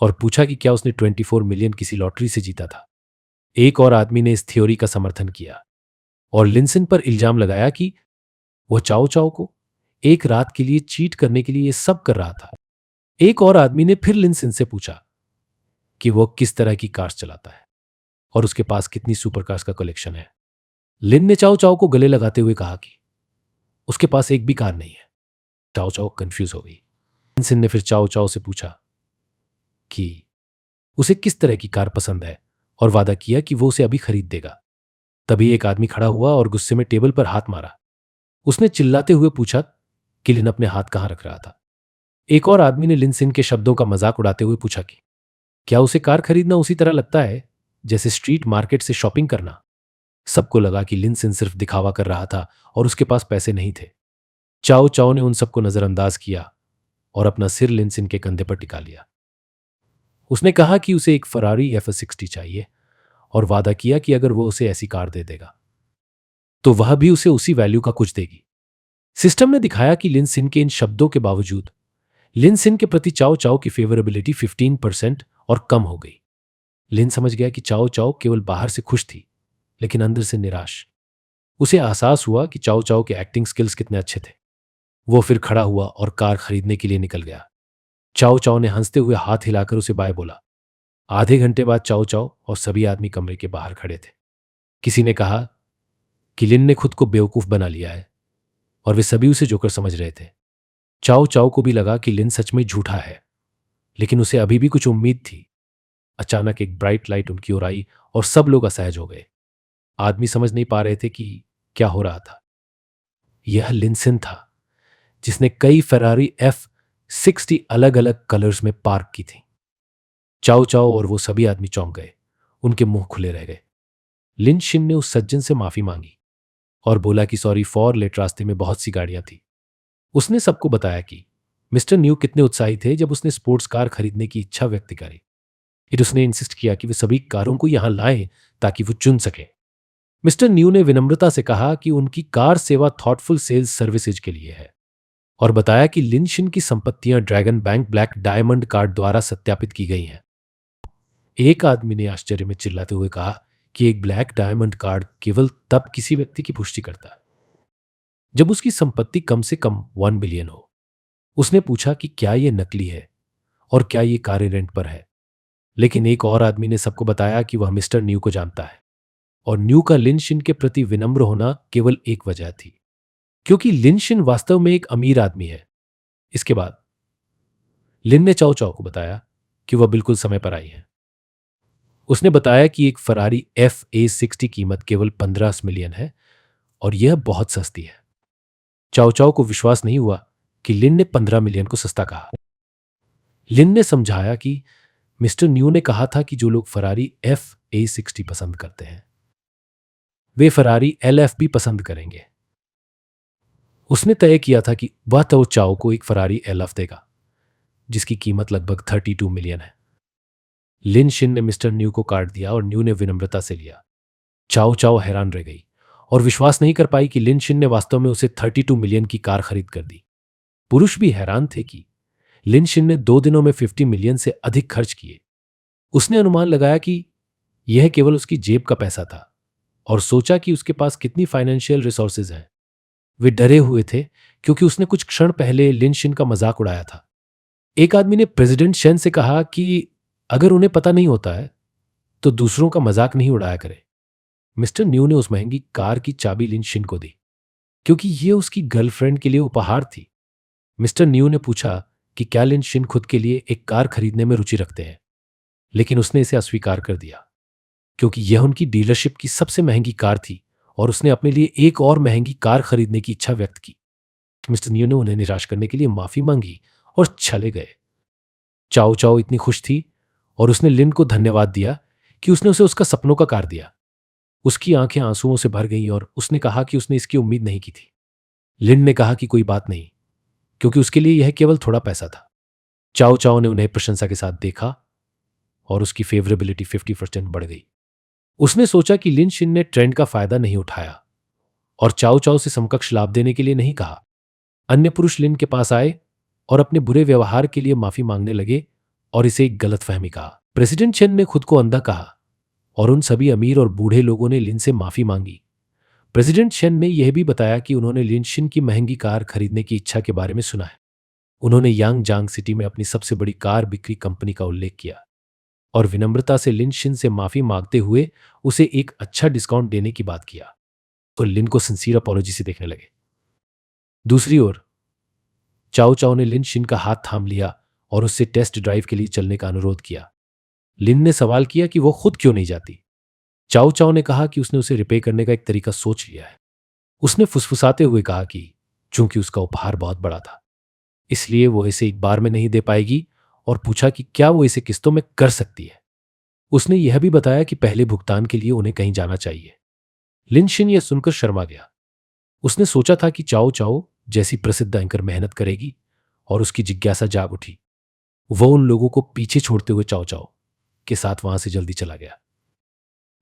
और पूछा कि क्या उसने 24 मिलियन किसी लॉटरी से जीता था। एक और आदमी ने इस थ्योरी का समर्थन किया और लिनसिन पर इल्जाम लगाया कि वो चाओ चाओ को एक रात के लिए चीट करने के लिए ये सब कर रहा था। एक और आदमी ने फिर लिनसिन से पूछा कि वो किस तरह की कार्स चलाता है और उसके पास कितनी सुपर कार्स का कलेक्शन है। लिन ने चाओ चाओ को गले लगाते हुए कहा कि उसके पास एक भी कार नहीं है। चाओ चाओ कंफ्यूज हो गई। लिनसिन ने फिर चाओ चाओ से पूछा कि उसे किस तरह की कार पसंद है और वादा किया कि वो उसे अभी खरीद देगा। तभी एक आदमी खड़ा हुआ और गुस्से में टेबल पर हाथ मारा। उसने चिल्लाते हुए पूछा कि लिन अपने हाथ कहां रख रहा था। एक और आदमी ने लिनसिन के शब्दों का मजाक उड़ाते हुए पूछा कि क्या उसे कार खरीदना उसी तरह लगता है जैसे स्ट्रीट मार्केट से शॉपिंग करना। सबको लगा कि लिनसिन सिर्फ दिखावा कर रहा था और उसके पास पैसे नहीं थे। चाओ चाओ ने उन सबको नजरअंदाज किया और अपना सिर लिनसिन के कंधे पर टिका लिया। उसने कहा कि उसे एक फरारी F60 चाहिए और वादा किया कि अगर वो उसे ऐसी कार दे देगा तो वह भी उसे उसी वैल्यू का कुछ देगी। सिस्टम ने दिखाया कि लिनसिन के इन शब्दों के बावजूद लिनसिन के प्रति चाओ चाओ की फेवरेबिलिटी 15% और कम हो गई। लिन समझ गया कि चाओ चाओ केवल बाहर से खुश थी, लेकिन अंदर से निराश। उसे एहसास हुआ कि चाओ चाओ के एक्टिंग स्किल्स कितने अच्छे थे। वो फिर खड़ा हुआ और कार खरीदने के लिए निकल गया। चाओ चाओ ने हंसते हुए हाथ हिलाकर उसे बाय बोला। आधे घंटे बाद चाओ चाओ और सभी आदमी कमरे के बाहर खड़े थे। किसी ने कहा कि लिन ने खुद को बेवकूफ बना लिया है, और वे सभी उसे जोकर समझ रहे थे। चाओ चाओ को भी लगा कि लिन सच में झूठा है, लेकिन उसे अभी भी कुछ उम्मीद थी। अचानक एक ब्राइट लाइट उनकी ओर आई और सब लोग असहज हो गए। आदमी समझ नहीं पा रहे थे कि क्या हो रहा था। यह लिनसिन था, जिसने कई फरारी F60 अलग अलग कलर्स में पार्क की थी। चाओ चाओ और वो सभी आदमी चौंक गए। उनके मुंह खुले रह गए। लिन शिन ने उस सज्जन से माफी मांगी और बोला कि सॉरी फॉर लेट, रास्ते में बहुत सी गाड़ियां थी। उसने सबको बताया कि मिस्टर न्यू कितने उत्साही थे जब उसने स्पोर्ट्स कार खरीदने की इच्छा व्यक्त करी। फिर उसने इंसिस्ट किया कि वे सभी कारों को यहां लाएं ताकि वो चुन सके। मिस्टर न्यू ने विनम्रता से कहा कि उनकी कार सेवा थॉटफुल सेल्स सर्विसेज के लिए है और बताया कि लिनशिन की संपत्तियां dragon bank black diamond card द्वारा सत्यापित की गई हैं। एक आदमी ने आश्चर्य में चिल्लाते हुए कहा कि एक ब्लैक डायमंड कार्ड केवल तब किसी व्यक्ति की पुष्टि करता है जब उसकी संपत्ति कम से कम 1 बिलियन हो। उसने पूछा कि क्या यह नकली है और क्या यह कारें रेंट पर है, लेकिन एक और आदमी ने सबको बताया कि वह मिस्टर न्यू को जानता है और न्यू का लिनशिन के प्रति विनम्र होना केवल एक वजह थी, क्योंकि लिनशिन वास्तव में एक अमीर आदमी है। इसके बाद लिन ने चाओ चाओ को बताया कि वह बिल्कुल समय पर आई है। उसने बताया कि एक फरारी FA60 कीमत केवल 15 मिलियन है और यह बहुत सस्ती है। चाओ चाओ को विश्वास नहीं हुआ कि लिन ने 15 मिलियन को सस्ता कहा। लिन ने समझाया कि मिस्टर न्यू ने कहा था कि जो लोग फरारी FA60 पसंद करते हैं वे फरारी LF भी पसंद करेंगे। उसने तय किया था कि वह तो चाओ को एक फरारी LF देगा जिसकी कीमत लगभग 32 मिलियन है। लिन शिन ने मिस्टर न्यू को कार्ड दिया और न्यू ने विनम्रता से लिया। चाओ चाओ हैरान रह गई और विश्वास नहीं कर पाई कि लिन शिन ने वास्तव में उसे 32 मिलियन की कार खरीद कर दी। पुरुष भी हैरान थे कि लिन शिन ने 2 दिनों में 50 मिलियन से अधिक खर्च किए। उसने अनुमान लगाया कि यह केवल उसकी जेब का पैसा था और सोचा कि उसके पास कितनी फाइनेंशियल रिसोर्सेज हैं। वे डरे हुए थे क्योंकि उसने कुछ क्षण पहले लिन शिन का मजाक उड़ाया था। एक आदमी ने प्रेसिडेंट शेन से कहा कि अगर उन्हें पता नहीं होता है तो दूसरों का मजाक नहीं उड़ाया करे। मिस्टर न्यू ने उस महंगी कार की चाबी लिन शिन को दी क्योंकि यह उसकी गर्लफ्रेंड के लिए उपहार थी। मिस्टर न्यू ने पूछा कि क्या लिन शिन खुद के लिए एक कार खरीदने में रुचि रखते हैं, लेकिन उसने इसे अस्वीकार कर दिया क्योंकि यह उनकी डीलरशिप की सबसे महंगी कार थी और उसने अपने लिए एक और महंगी कार खरीदने की इच्छा व्यक्त की। मिस्टर न्यू ने उन्हें निराश करने के लिए माफी मांगी और चले गए। चाओ चाओ इतनी खुश थी और उसने लिन को धन्यवाद दिया कि उसने उसे उसका सपनों का कार दिया। उसकी आंखें आंसुओं से भर गईं और उसने कहा कि उसने इसकी उम्मीद नहीं की थी। लिन ने कहा कि कोई बात नहीं, क्योंकि उसके लिए यह केवल थोड़ा पैसा था। चाओ चाओ ने उन्हें प्रशंसा के साथ देखा और उसकी फेवरेबिलिटी 50% बढ़ गई। उसने सोचा कि लिन शिन ने ट्रेंड का फायदा नहीं उठाया और चाओ चाओ से समकक्ष लाभ देने के लिए नहीं कहा। अन्य पुरुष लिन के पास आए और अपने बुरे व्यवहार के लिए माफी मांगने लगे और इसे एक गलतफहमी कहा। प्रेसिडेंट चेन ने खुद को अंधा कहा और उन सभी अमीर और बूढ़े लोगों ने लिन से माफी मांगी। प्रेसिडेंट शेन ने यह भी बताया कि उन्होंने लिन शिन की महंगी कार खरीदने की इच्छा के बारे में सुना है। उन्होंने यांग जांग सिटी में अपनी सबसे बड़ी कार बिक्री कंपनी का उल्लेख किया और विनम्रता से लिन शिन से माफी मांगते हुए उसे एक अच्छा डिस्काउंट देने की बात किया। तो लिन को सिंसियर अपॉलॉजी से देखने लगे। दूसरी ओर चाओ चाओ ने लिन शिन का हाथ थाम लिया और उससे टेस्ट ड्राइव के लिए चलने का अनुरोध किया। लिन ने सवाल किया कि वो खुद क्यों नहीं जाती। चाओ चाओ ने कहा कि उसने उसे रिपे करने का एक तरीका सोच लिया है। उसने फुसफुसाते हुए कहा कि चूंकि उसका उपहार बहुत बड़ा था, इसलिए वो इसे एक बार में नहीं दे पाएगी और पूछा कि क्या वो इसे किस्तों में कर सकती है। उसने यह भी बताया कि पहले भुगतान के लिए उन्हें कहीं जाना चाहिए। लिन शिन यह सुनकर शर्मा गया। उसने सोचा था कि चाओ चाओ जैसी प्रसिद्ध एंकर मेहनत करेगी और उसकी जिज्ञासा जाग उठी। वह उन लोगों को पीछे छोड़ते हुए चाओ चाओ के साथ वहां से जल्दी चला गया।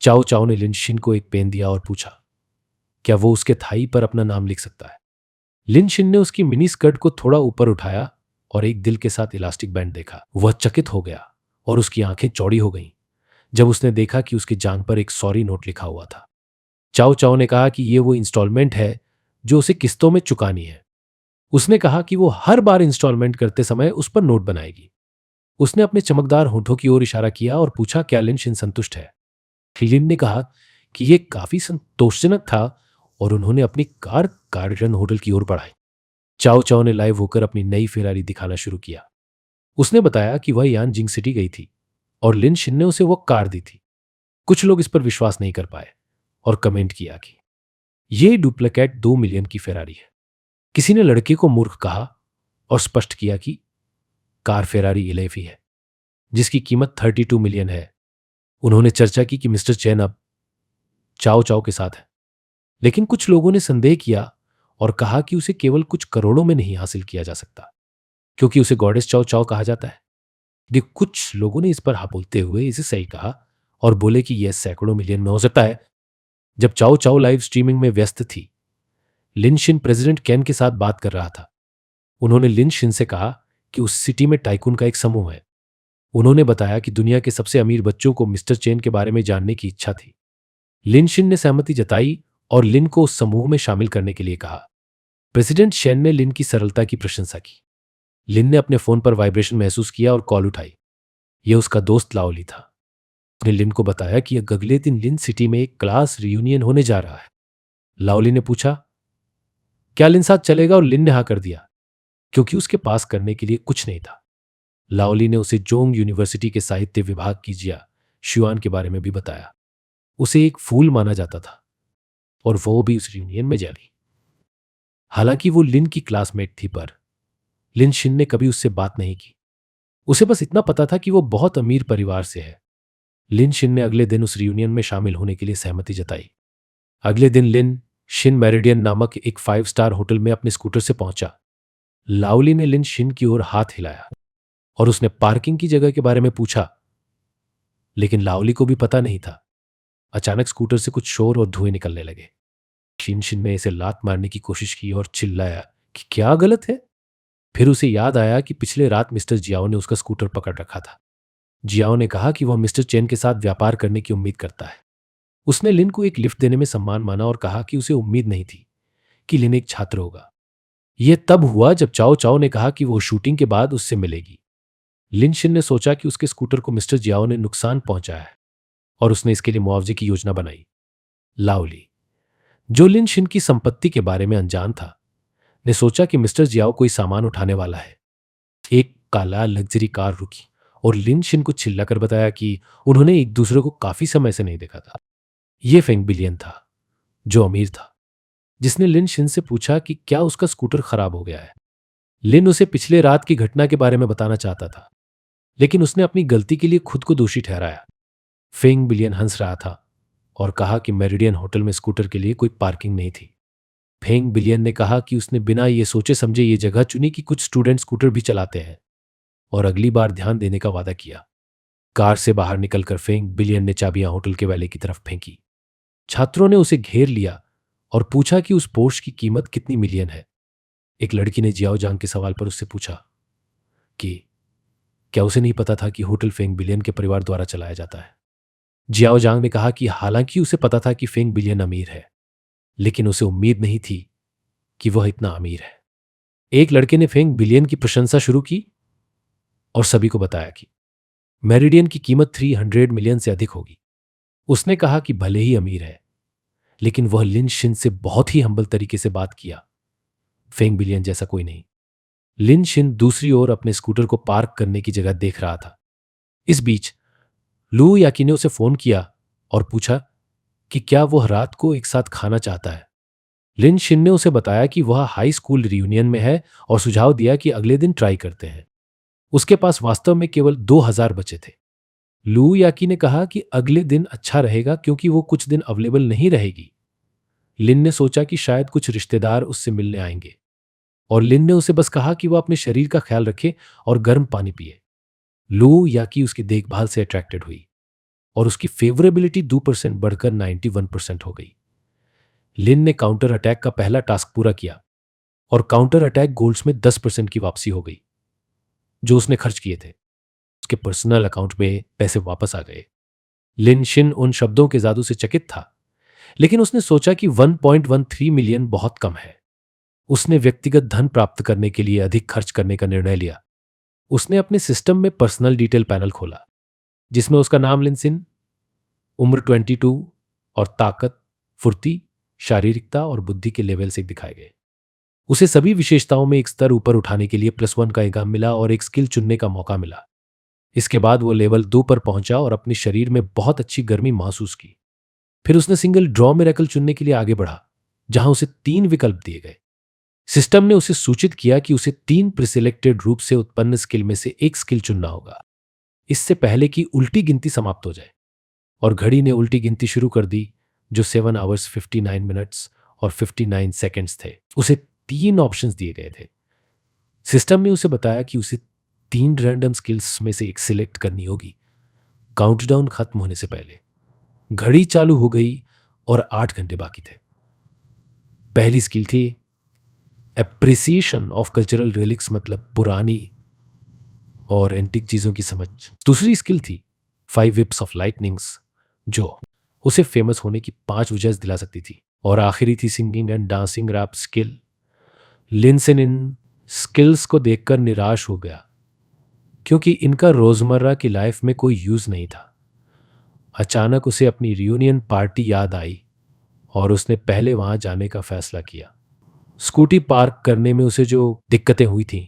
चाओ चाओ ने लिन शिन को एक पेन दिया और पूछा क्या वो उसके थाई पर अपना नाम लिख सकता है। लिन शिन ने उसकी मिनी स्कर्ट को थोड़ा ऊपर उठाया और एक दिल के साथ इलास्टिक बैंड देखा। वह चकित हो गया और उसकी आंखें चौड़ी हो गईं जब उसने देखा कि उसकी जांघ पर एक सॉरी नोट लिखा हुआ था। चाओ चाओ ने कहा कि ये वो इंस्टॉलमेंट है जो उसे किस्तों में चुकानी है। उसने कहा कि वो हर बार इंस्टॉलमेंट करते समय उस पर नोट बनाएगी। उसने अपने चमकदार होठों की ओर इशारा किया और पूछा क्या लिन शिन संतुष्ट है। लिन ने कहा कि यह काफी संतोषजनक था और उन्होंने अपनी कार गार्डन होटल की ओर बढ़ाई। चाओ चाओ ने लाइव होकर अपनी नई फेरारी दिखाना शुरू किया। उसने बताया कि वह यान जिंग सिटी गई थी और लिन शिन ने उसे वो कार दी थी। कुछ लोग इस पर विश्वास नहीं कर पाए और कमेंट किया कि यह डुप्लीकेट 2 मिलियन की फेरारी है। किसी ने लड़के को मूर्ख कहा और स्पष्ट किया कि कार फेरारी इलेफी है जिसकी कीमत 32 मिलियन है। उन्होंने चर्चा की कि मिस्टर चैन अब चाओ चाओ के साथ है, लेकिन कुछ लोगों ने संदेह किया और कहा कि उसे केवल कुछ करोड़ों में नहीं हासिल किया जा सकता क्योंकि उसे गॉडेस चाओ चाओ कहा जाता है। कुछ लोगों ने इस पर हाँ बोलते हुए इसे सही कहा और बोले कि यह सैकड़ों मिलियन में हो सकता है। जब चाओ चाओ लाइव स्ट्रीमिंग में व्यस्त थी, लिन शिन प्रेसिडेंट केन के साथ बात कर रहा था। उन्होंने लिन शिन से कहा कि उस सिटी में टाइकून का एक समूह है। उन्होंने बताया कि दुनिया के सबसे अमीर बच्चों को मिस्टर चेन के बारे में जानने की इच्छा थी। लिन शिन ने सहमति जताई और लिन को उस समूह में शामिल करने के लिए कहा। प्रेसिडेंट शेन ने लिन की सरलता की प्रशंसा की। लिन ने अपने फोन पर वाइब्रेशन महसूस किया और कॉल उठाई। यह उसका दोस्त लाओली था। उसने लिन को बताया कि अगले दिन लिन सिटी में एक क्लास रियूनियन होने जा रहा है। लाओली ने पूछा क्या लिन साथ चलेगा और लिन ने हाँ कर दिया क्योंकि उसके पास करने के लिए कुछ नहीं था। लाओली ने उसे जोंग यूनिवर्सिटी के साहित्य विभाग की जिया शुआन के बारे में भी बताया। उसे एक फूल माना जाता था और वो भी उस रियूनियन में जाली। हालांकि वो लिन की क्लासमेट थी, पर लिन शिन ने कभी उससे बात नहीं की। उसे बस इतना पता था कि वो बहुत अमीर परिवार से है। लिन शिन ने अगले दिन उस रियूनियन में शामिल होने के लिए सहमति जताई। अगले दिन लिन शिन मेरिडियन नामक एक 5 स्टार होटल में अपने स्कूटर से पहुंचा। लाओली ने लिन शिन की ओर हाथ हिलाया और उसने पार्किंग की जगह के बारे में पूछा, लेकिन लाओली को भी पता नहीं था। अचानक स्कूटर से कुछ शोर और धुएं निकलने लगे। शिन शिन ने इसे लात मारने की कोशिश की और चिल्लाया कि क्या गलत है। फिर उसे याद आया कि पिछले रात मिस्टर जियाओ ने उसका स्कूटर पकड़ रखा था। जियाओ ने कहा कि वह मिस्टर चेन के साथ व्यापार करने की उम्मीद करता है। उसने लिन को एक लिफ्ट देने में सम्मान माना और कहा कि उसे उम्मीद नहीं थी कि लिन एक छात्र होगा। यह तब हुआ जब चाओ चाओ ने कहा कि वो शूटिंग के बाद उससे मिलेगी। लिन शिन ने सोचा कि उसके स्कूटर को मिस्टर जियाओ ने नुकसान पहुंचाया है और उसने इसके लिए मुआवजे की योजना बनाई। लाओली, जो लिन शिन की संपत्ति के बारे में अनजान था, ने सोचा कि मिस्टर जियाओ कोई सामान उठाने वाला है। एक काला लग्जरी कार रुकी और लिन शिन को चिल्लाकर बताया कि उन्होंने एक दूसरे को काफी समय से नहीं देखा था। यह फेंग बिलियन था, जो अमीर था, जिसने लिन शिन से पूछा कि क्या उसका स्कूटर खराब हो गया है। लिन उसे पिछले रात की घटना के बारे में बताना चाहता था, लेकिन उसने अपनी गलती के लिए खुद को दोषी ठहराया। फेंग बिलियन हंस रहा था और कहा कि मेरिडियन होटल में स्कूटर के लिए कोई पार्किंग नहीं थी। फेंग बिलियन ने कहा कि उसने बिना ये सोचे समझे ये जगह चुनी कि कुछ स्टूडेंट स्कूटर भी चलाते हैं, और अगली बार ध्यान देने का वादा किया। कार से बाहर निकलकर फेंग बिलियन ने चाबियां होटल के वैले की तरफ फेंकी। छात्रों ने उसे घेर लिया और पूछा कि उस पोर्श की कीमत कितनी मिलियन है। एक लड़की ने जियाओ जांग के सवाल पर उससे पूछा कि क्या उसे नहीं पता था कि होटल फेंग बिलियन के परिवार द्वारा चलाया जाता है। जियाओ जांग ने कहा कि हालांकि उसे पता था कि फेंग बिलियन अमीर है, लेकिन उसे उम्मीद नहीं थी कि वह इतना अमीर है। एक लड़के ने फेंग बिलियन की प्रशंसा शुरू की और सभी को बताया कि मेरिडियन की कीमत 300 मिलियन से अधिक होगी। उसने कहा कि भले ही अमीर है, लेकिन वह लिन शिन से बहुत ही हम्बल तरीके से बात किया। फेंग बिलियन जैसा कोई नहीं। लिन शिन दूसरी ओर अपने स्कूटर को पार्क करने की जगह देख रहा था। इस बीच लू याकी ने उसे फोन किया और पूछा कि क्या वह रात को एक साथ खाना चाहता है। लिन शिन ने उसे बताया कि वह हाई स्कूल रियूनियन में है और सुझाव दिया कि अगले दिन ट्राई करते हैं। उसके पास वास्तव में केवल 2000 बचे थे। लू याकी ने कहा कि अगले दिन अच्छा रहेगा क्योंकि वो कुछ दिन अवेलेबल नहीं रहेगी। लिन ने सोचा कि शायद कुछ रिश्तेदार उससे मिलने आएंगे, और लिन ने उसे बस कहा कि वह अपने शरीर का ख्याल रखे और गर्म पानी पिए। लू याकी उसकी देखभाल से अट्रैक्टेड हुई और उसकी फेवरेबिलिटी 2% बढ़कर 91% हो गई। लिन ने काउंटर अटैक का पहला टास्क पूरा किया और काउंटर अटैक गोल्ड्स में 10% की वापसी हो गई जो उसने खर्च किए थे। उसके पर्सनल अकाउंट में पैसे वापस आ गए। लिन शिन उन शब्दों के जादू से चकित था, लेकिन उसने सोचा कि 1.13 मिलियन बहुत कम है। उसने व्यक्तिगत धन प्राप्त करने के लिए अधिक खर्च करने का निर्णय लिया। उसने अपने सिस्टम में पर्सनल डिटेल पैनल खोला, जिसमें उसका नाम लिनसिन, उम्र 22 और ताकत, फुर्ती, शारीरिकता और बुद्धि के लेवल से दिखाए गए। उसे सभी विशेषताओं में एक स्तर ऊपर उठाने के लिए +1 का इनाम मिला और एक स्किल चुनने का मौका मिला। इसके बाद वो लेवल 2 पर पहुंचा और अपने शरीर में बहुत अच्छी गर्मी महसूस की। फिर उसने सिंगल ड्रॉ मिरेकल चुनने के लिए आगे बढ़ा, जहां उसे 3 विकल्प दिए गए। सिस्टम ने उसे सूचित किया कि उसे 3 प्रिसिलेक्टेड रूप से उत्पन्न स्किल में से एक स्किल चुनना होगा, इससे पहले कि उल्टी गिनती समाप्त हो जाए। और घड़ी ने उल्टी गिनती शुरू कर दी, जो 7 आवर्स 59 मिनट्स और 59 सेकेंड्स थे। उसे 3 ऑप्शंस दिए गए थे। सिस्टम ने उसे बताया कि उसे 3 रैंडम स्किल्स में से एक सिलेक्ट करनी होगी काउंटडाउन खत्म होने से पहले। घड़ी चालू हो गई और 8 घंटे बाकी थे। पहली स्किल थी एप्रिसिएशन ऑफ कल्चरल रिलिक्स, मतलब पुरानी और एंटिक चीजों की समझ। दूसरी स्किल थी 5 विप्स ऑफ लाइटनिंग्स, जो उसे फेमस होने की 5 वजह दिला सकती थी। और आखिरी थी singing and dancing rap skill. लिनसेन इन स्किल्स को देखकर निराश हो गया, क्योंकि इनका रोजमर्रा की लाइफ में कोई यूज नहीं था। अचानक उसे अपनी रियूनियन पार्टी याद आई और उसने पहले वहां जाने का फैसला किया। स्कूटी पार्क करने में उसे जो दिक्कतें हुई थीं,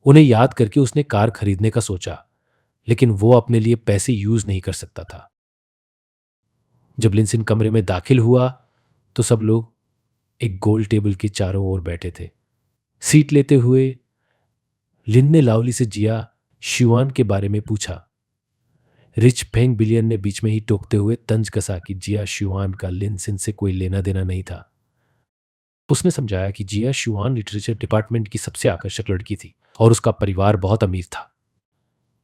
उन्हें याद करके उसने कार खरीदने का सोचा, लेकिन वो अपने लिए पैसे यूज नहीं कर सकता था। जब लिंसन कमरे में दाखिल हुआ तो सब लोग एक गोल टेबल के चारों ओर बैठे थे। सीट लेते हुए लिन ने लावली से जिया शिवान के बारे में पूछा। रिच फेंग बिलियन ने बीच में ही टोकते हुए तंज कसा कि जिया शिवान का लिनसिन से कोई लेना देना नहीं था। उसने समझाया कि जिया शिवान लिटरेचर डिपार्टमेंट की सबसे आकर्षक लड़की थी और उसका परिवार बहुत अमीर था।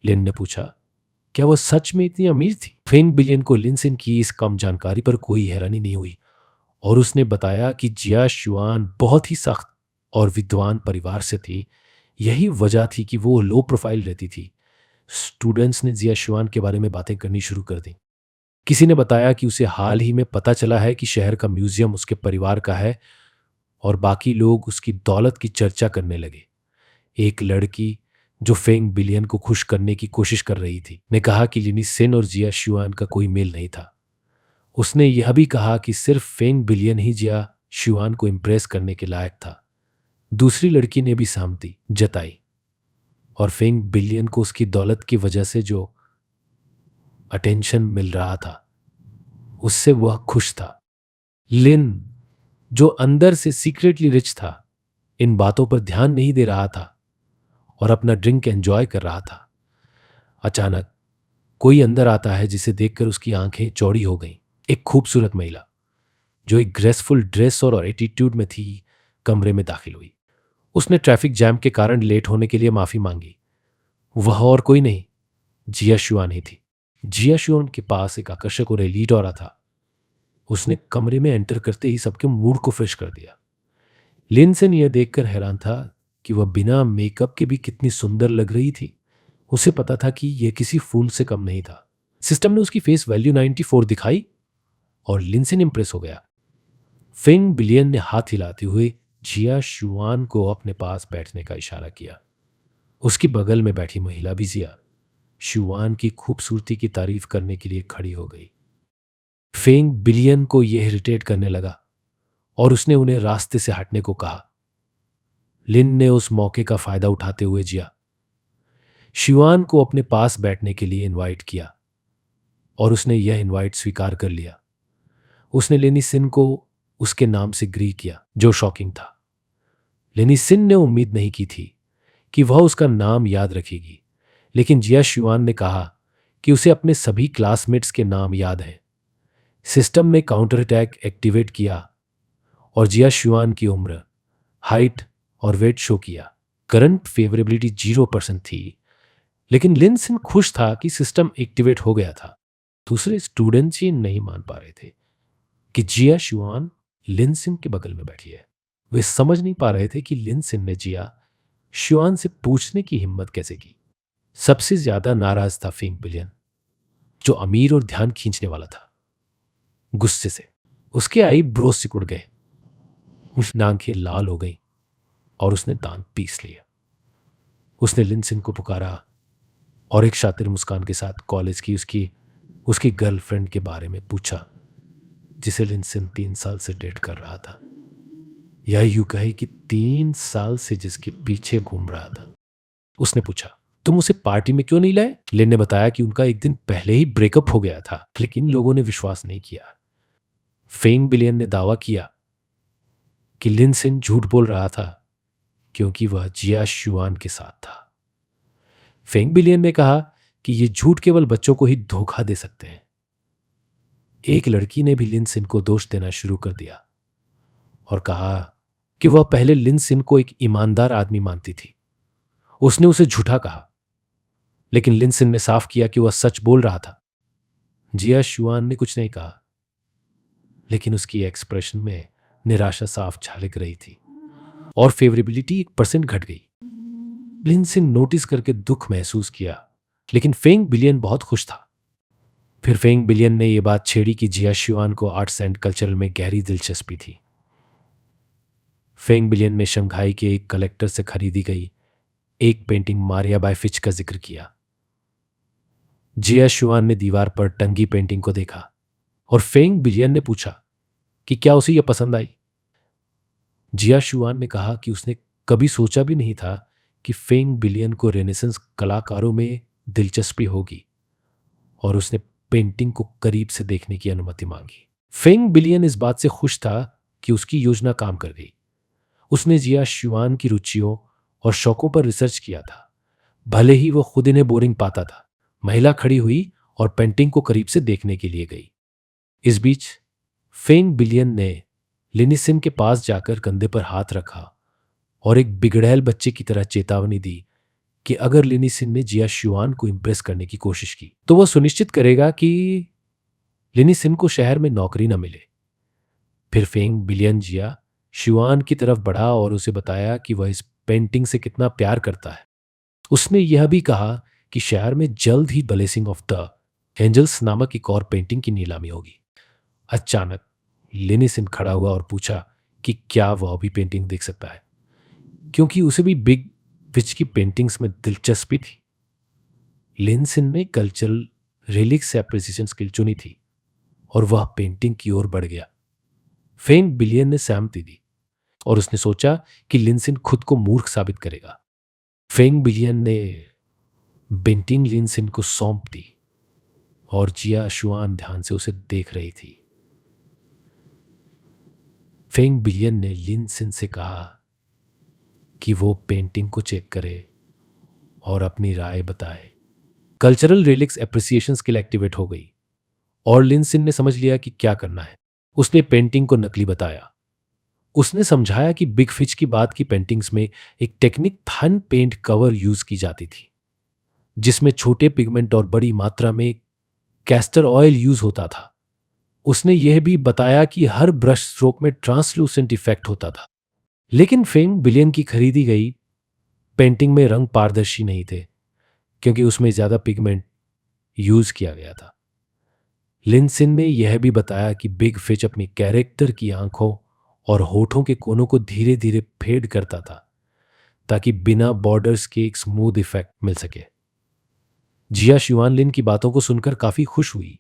लिन ने पूछा, क्या वह सच में इतनी अमीर थी? फेंग बिलियन को लिनसिन की इस कम जानकारी पर कोई हैरानी नहीं हुई और उसने बताया कि जिया शिवान बहुत ही सख्त और विद्वान परिवार से थी। यही वजह थी कि वो लो प्रोफाइल रहती थी। स्टूडेंट्स ने जिया शिवान के बारे में बातें करनी शुरू कर दी। किसी ने बताया कि उसे हाल ही में पता चला है कि शहर का म्यूजियम उसके परिवार का है, और बाकी लोग उसकी दौलत की चर्चा करने लगे। एक लड़की जो फेंग बिलियन को खुश करने की कोशिश कर रही थी ने कहा कि लिनी सेन और जिया शिवान का कोई मेल नहीं था। उसने यह भी कहा कि सिर्फ फेंग बिलियन ही जिया शिवान को इम्प्रेस करने के लायक था। दूसरी लड़की ने भी सहमति जताई और फेंग बिलियन को उसकी दौलत की वजह से जो अटेंशन मिल रहा था उससे वह खुश था। लिन, जो अंदर से सीक्रेटली रिच था, इन बातों पर ध्यान नहीं दे रहा था और अपना ड्रिंक एंजॉय कर रहा था। अचानक कोई अंदर आता है जिसे देखकर उसकी आंखें चौड़ी हो गईं। एक खूबसूरत महिला जो एक ग्रेसफुल ड्रेस और एटीट्यूड में थी कमरे में दाखिल हुई। उसने ट्रैफिक जैम के कारण लेट होने के लिए माफी मांगी। वह और कोई नहीं, जिया शुआन ही थी। जिया शुआन के पास एक आकर्षक और एलीट ऑरा था। उसने कमरे में एंटर करते ही सबके मूड को फ्रेश कर दिया। लिनसेन यह देखकर हैरान था कि वह बिना मेकअप के भी कितनी सुंदर लग रही थी। उसे पता था कि यह किसी फूल से कम नहीं था। सिस्टम ने उसकी फेस वैल्यू 94 दिखाई और लिनसेन इंप्रेस हो गया। फेंग बिलियन ने हाथ हिलाते हुए जिया शुआन को अपने पास बैठने का इशारा किया। उसकी बगल में बैठी महिला भी जिया शुआन की खूबसूरती की तारीफ करने के लिए खड़ी हो गई। फेंग बिलियन को यह इरिटेट करने लगा और उसने उन्हें रास्ते से हटने को कहा। लिन ने उस मौके का फायदा उठाते हुए जिया शुआन को अपने पास बैठने के लिए इनवाइट किया और उसने यह इनवाइट स्वीकार कर लिया। उसने लेनी सिन को उसके नाम से ग्री किया, जो शॉकिंग था। लेनी सिन ने उम्मीद नहीं की थी कि वह उसका नाम याद रखेगी, लेकिन जिया शुआन ने कहा कि उसे अपने सभी क्लासमेट्स के नाम याद हैं। सिस्टम में काउंटर अटैक एक्टिवेट किया और जिया शुआन की उम्र, हाइट और वेट शो किया। करंट फेवरेबिलिटी 0% थी, लेकिन लिनसिन खुश था कि सिस्टम एक्टिवेट हो गया था। दूसरे स्टूडेंट्स ये नहीं मान पा रहे थे कि जिया शुआन लिनसिन के बगल में बैठी है। वे समझ नहीं पा रहे थे कि लिनसिन ने जिया शुआन से पूछने की हिम्मत कैसे की। सबसे ज्यादा नाराज था फेंग बिलियन, जो अमीर और ध्यान खींचने वाला था। गुस्से से उसके आई ब्रोस सिकुड़ गए, उसकी आंखें लाल हो गई और उसने दांत पीस लिया। उसने लिनसिन को पुकारा और एक शातिर मुस्कान के साथ कॉलेज की उसकी गर्लफ्रेंड के बारे में पूछा, जिसे लिनसिन 3 साल से डेट कर रहा था। या यूं कहे कि 3 साल से जिसके पीछे घूम रहा था। उसने पूछा, तुम उसे पार्टी में क्यों नहीं लाए? लिन ने बताया कि उनका एक दिन पहले ही ब्रेकअप हो गया था, लेकिन लोगों ने विश्वास नहीं किया। फेंग बिलियन ने दावा किया कि लिनसिन झूठ बोल रहा था क्योंकि वह जिया शुआन के साथ था। फेंग बिलियन ने कहा कि यह झूठ केवल बच्चों को ही धोखा दे सकते हैं। एक लड़की ने भी लिनसिन को दोष देना शुरू कर दिया और कहा कि वह पहले लिनसिन को एक ईमानदार आदमी मानती थी। उसने उसे झूठा कहा, लेकिन लिनसिन ने साफ किया कि वह सच बोल रहा था। जिया शुआन ने कुछ नहीं कहा, लेकिन उसकी एक्सप्रेशन में निराशा साफ झलक रही थी और फेवरेबिलिटी 1% घट गई। लिनसिन नोटिस करके दुख महसूस किया, लेकिन फेंग बिलियन बहुत खुश था। फिर फेंग बिलियन ने यह बात छेड़ी कि जिया शुआन को आर्ट्स एंड कल्चरल में गहरी दिलचस्पी थी। फेंग बिलियन ने शंघाई के एक कलेक्टर से खरीदी गई एक पेंटिंग मारिया बाय फिच का जिक्र किया। जिया शुआन ने दीवार पर टंगी पेंटिंग को देखा और फेंग बिलियन ने पूछा कि क्या उसे यह पसंद आई। जिया शुआन ने कहा कि उसने कभी सोचा भी नहीं था कि फेंग बिलियन को रेनेसेंस कलाकारों में दिलचस्पी होगी, और उसने पेंटिंग को करीब से देखने की अनुमति मांगी। फेंग बिलियन इस बात से खुश था कि उसकी योजना काम कर गई। उसने जिया शुआन की रुचियों और शौकों पर रिसर्च किया था, भले ही वो खुद इन्हें बोरिंग पाता था। महिला खड़ी हुई और पेंटिंग को करीब से देखने के लिए गई। इस बीच फेंग बिलियन ने लिनिसिन के पास जाकर कंधे पर हाथ रखा और एक बिगड़ैल बच्चे की तरह चेतावनी दी कि अगर लिनिसिन ने जिया शुआन को इंप्रेस करने की कोशिश की तो वह सुनिश्चित करेगा कि लिनिसिन को शहर में नौकरी न मिले। फिर फेंग बिलियन जिया शुआन की तरफ बढ़ा और उसे बताया कि वह इस पेंटिंग से कितना प्यार करता है। उसने यह भी कहा कि शहर में जल्द ही ब्लेसिंग ऑफ द एंजल्स नामक एक और पेंटिंग की नीलामी होगी। अचानक लिनिसिन खड़ा हुआ और पूछा कि क्या वह भी पेंटिंग देख सकता है, क्योंकि उसे भी बिग विच की पेंटिंग्स में दिलचस्पी थी। लिनिसिन ने कल्चरल रिलिक्स एप्रिसिएशन स्किल चुनी थी और वह पेंटिंग की ओर बढ़ गया। फेंग बिलियन ने सहमति दी और उसने सोचा कि लिनिसिन खुद को मूर्ख साबित करेगा। फेंग बिलियन ने पेंटिंग लिनिसिन को सौंप दी और जिया शुआन ध्यान से उसे देख रही थी। फेंग बिलियन ने लिनिसिन से कहा कि वो पेंटिंग को चेक करे और अपनी राय बताए। Cultural relics appreciation skill activate हो गई और लिनसिन ने समझ लिया कि क्या करना है। उसने पेंटिंग को नकली बताया। उसने समझाया कि बिग फिश की बात की पेंटिंग्स में एक टेक्निक थन पेंट कवर यूज की जाती थी, जिसमें छोटे पिगमेंट और बड़ी मात्रा में कैस्टर ऑयल यूज होता था। उसने यह भी बताया कि हर ब्रश स्ट्रोक में ट्रांसलूसेंट इफेक्ट होता था। लेकिन फेंग बिलियन की खरीदी गई पेंटिंग में रंग पारदर्शी नहीं थे, क्योंकि उसमें ज्यादा पिगमेंट यूज किया गया था। लिनसिन ने यह भी बताया कि बिग फिश अपनी कैरेक्टर की आंखों और होठों के कोनों को धीरे धीरे फेड करता था, ताकि बिना बॉर्डर्स के एक स्मूथ इफेक्ट मिल सके। जिया शिवान लिन की बातों को सुनकर काफी खुश हुई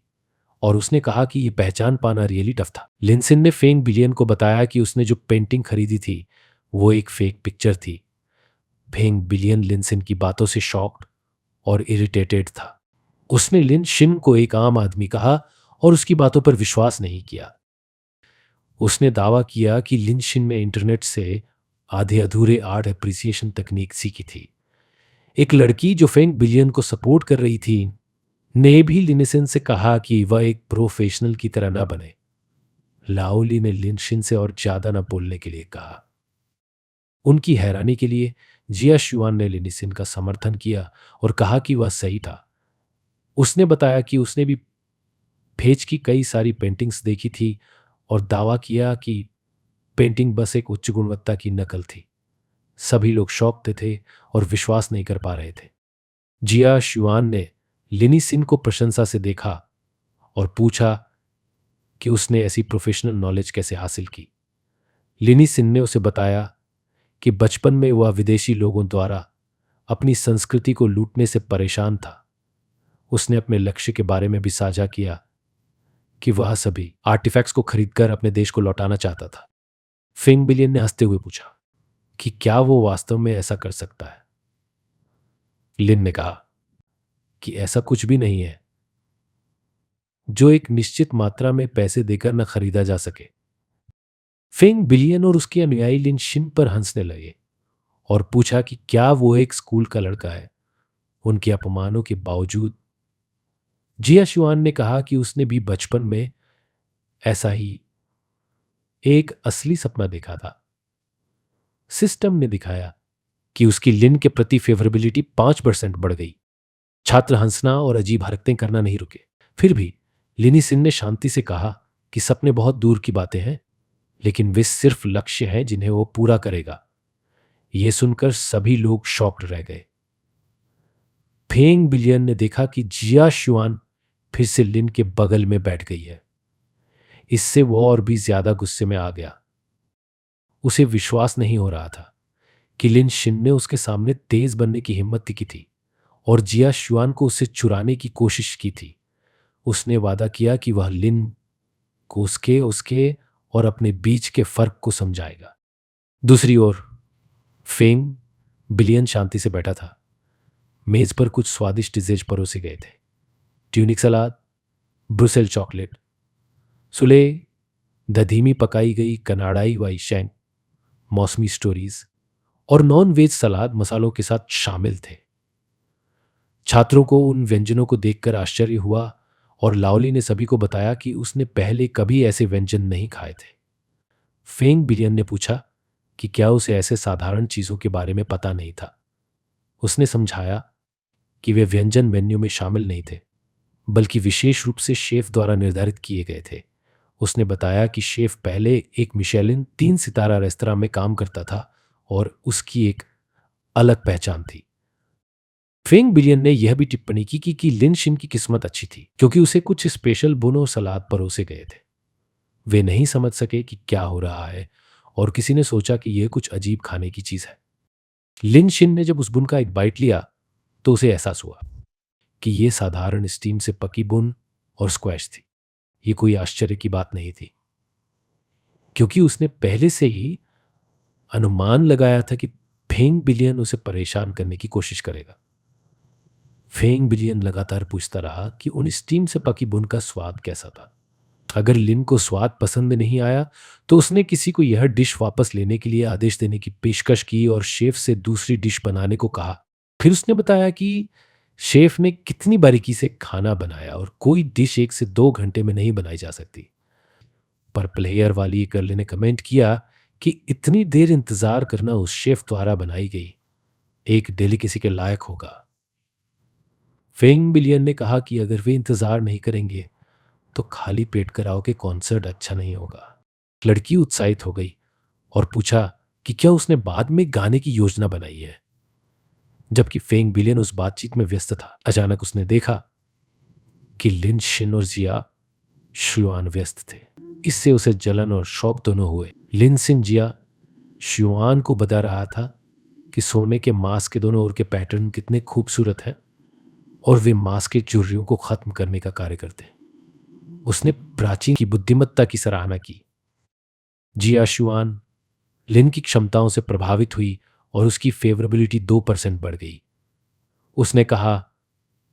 और उसने कहा कि यह पहचान पाना रियली टफ था। लिनसिन ने फेंग बिलियन को बताया कि उसने जो पेंटिंग खरीदी थी वो एक फेक पिक्चर थी। फेंग बिलियन लिनसिन की बातों से शॉक्ड और इरिटेटेड था। उसने लिन शिन को एक आम आदमी कहा और उसकी बातों पर विश्वास नहीं किया। उसने दावा किया कि लिन शिन में इंटरनेट से आधे अधूरे आर्ट एप्रिसिएशन तकनीक सीखी थी। एक लड़की जो फेंग बिलियन को सपोर्ट कर रही थी ने भी लिनसिन से कहा कि वह एक प्रोफेशनल की तरह न बने। लाओली ने लिनशिन से और ज्यादा न बोलने के लिए कहा। उनकी हैरानी के लिए जिया शुआन ने लिनसिन का समर्थन किया और कहा कि वह सही था। उसने बताया कि उसने भी फेज की कई सारी पेंटिंग्स देखी थी और दावा किया कि पेंटिंग बस एक उच्च गुणवत्ता की नकल थी। सभी लोग शॉक्ड थे और विश्वास नहीं कर पा रहे थे। जिया शुआन ने लिनी सिन को प्रशंसा से देखा और पूछा कि उसने ऐसी प्रोफेशनल नॉलेज कैसे हासिल की। लिनी सिन ने उसे बताया कि बचपन में वह विदेशी लोगों द्वारा अपनी संस्कृति को लूटने से परेशान था। उसने अपने लक्ष्य के बारे में भी साझा किया कि वह सभी आर्टिफैक्ट्स को खरीदकर अपने देश को लौटाना चाहता था। फेंग बिलियन ने हंसते हुए पूछा कि क्या वो वास्तव में ऐसा कर सकता है। लिन ने कहा कि ऐसा कुछ भी नहीं है जो एक निश्चित मात्रा में पैसे देकर न खरीदा जा सके। फेंग बिलियन और उसके अनुयायी लिन शिन पर हंसने लगे और पूछा कि क्या वो एक स्कूल का लड़का है। उनके अपमानों के बावजूद जिया शुआन ने कहा कि उसने भी बचपन में ऐसा ही एक असली सपना देखा था। सिस्टम ने दिखाया कि उसकी लिन के प्रति फेवरेबिलिटी 5% बढ़ गई। छात्र हंसना और अजीब हरकतें करना नहीं रुके। फिर भी लिनी सिन ने शांति से कहा कि सपने बहुत दूर की बातें हैं, लेकिन वे सिर्फ लक्ष्य हैं जिन्हें वो पूरा करेगा। यह सुनकर सभी लोग शॉक्ड रह गए। फेंग बिलियन ने देखा कि जिया शुआन फिर से लिन के बगल में बैठ गई है। इससे वो और भी ज्यादा गुस्से में आ गया। उसे विश्वास नहीं हो रहा था कि लिन शिन ने उसके सामने तेज बनने की हिम्मत की थी और जिया शुआन को उससे चुराने की कोशिश की थी। उसने वादा किया कि वह लिन को उसके और अपने बीच के फर्क को समझाएगा। दूसरी ओर फेंग बिलियन शांति से बैठा था। मेज पर कुछ स्वादिष्ट डिशेज परोसे गए थे। ट्यूनिक सलाद, ब्रुसेल चॉकलेट, सुले, धीमी पकाई गई कनाडाई वाई शैंक, मौसमी स्टोरीज और नॉन वेज सलाद मसालों के साथ शामिल थे। छात्रों को उन व्यंजनों को देखकर आश्चर्य हुआ और लाओली ने सभी को बताया कि उसने पहले कभी ऐसे व्यंजन नहीं खाए थे। फेंग बिलियन ने पूछा कि क्या उसे ऐसे साधारण चीजों के बारे में पता नहीं था। उसने समझाया कि वे व्यंजन मेन्यू में शामिल नहीं थे, बल्कि विशेष रूप से शेफ द्वारा निर्धारित किए गए थे। उसने बताया कि शेफ पहले एक मिशेलिन 3 सितारा रेस्तरां में काम करता था और उसकी एक अलग पहचान थी। फेंग बिलियन ने यह भी टिप्पणी की कि लिन शिन की किस्मत अच्छी थी, क्योंकि उसे कुछ स्पेशल बुन और सलाद परोसे गए थे। वे नहीं समझ सके कि क्या हो रहा है और किसी ने सोचा कि यह कुछ अजीब खाने की चीज है। लिन शिन ने जब उस बुन का एक बाइट लिया तो उसे एहसास हुआ कि यह साधारण स्टीम से पकी बुन और स्क्वैश थी। यह कोई आश्चर्य की बात नहीं थी, क्योंकि उसने पहले से ही अनुमान लगाया था कि फेंग बिलियन उसे परेशान करने की कोशिश करेगा। फेंग बिलियन लगातार पूछता रहा कि उन स्टीम से पकी बुन का स्वाद कैसा था। अगर लिन को स्वाद पसंद नहीं आया तो उसने किसी को यह डिश वापस लेने के लिए आदेश देने की पेशकश की और शेफ से दूसरी डिश बनाने को कहा। फिर उसने बताया कि शेफ ने कितनी बारीकी से खाना बनाया और कोई डिश 1 से 2 घंटे में नहीं बनाई जा सकती। पर प्लेयर वाली गर्ल ने कमेंट किया कि इतनी देर इंतजार करना उस शेफ द्वारा बनाई गई एक डेलीकेसी के लायक होगा। फेंग बिलियन ने कहा कि अगर वे इंतजार नहीं करेंगे तो खाली पेट कराओके कॉन्सर्ट अच्छा नहीं होगा। लड़की उत्साहित हो गई और पूछा कि क्या उसने बाद में गाने की योजना बनाई है। जबकि फेंग बिलियन उस बातचीत में व्यस्त था, अचानक उसने देखा कि लिन शिन और जिया शुआन व्यस्त थे। इससे उसे जलन और शौक दोनों हुए। लिन सिन जिया शुआन को बता रहा था कि सोने के मास्क के दोनों ओर के पैटर्न कितने खूबसूरत हैं और वे मास्क के चुर्रियों को खत्म करने का कार्य करते हैं। उसने प्राचीन की बुद्धिमत्ता की सराहना की। जिया शुआन लिन की क्षमताओं से प्रभावित हुई और उसकी फेवरेबिलिटी 2% बढ़ गई। उसने कहा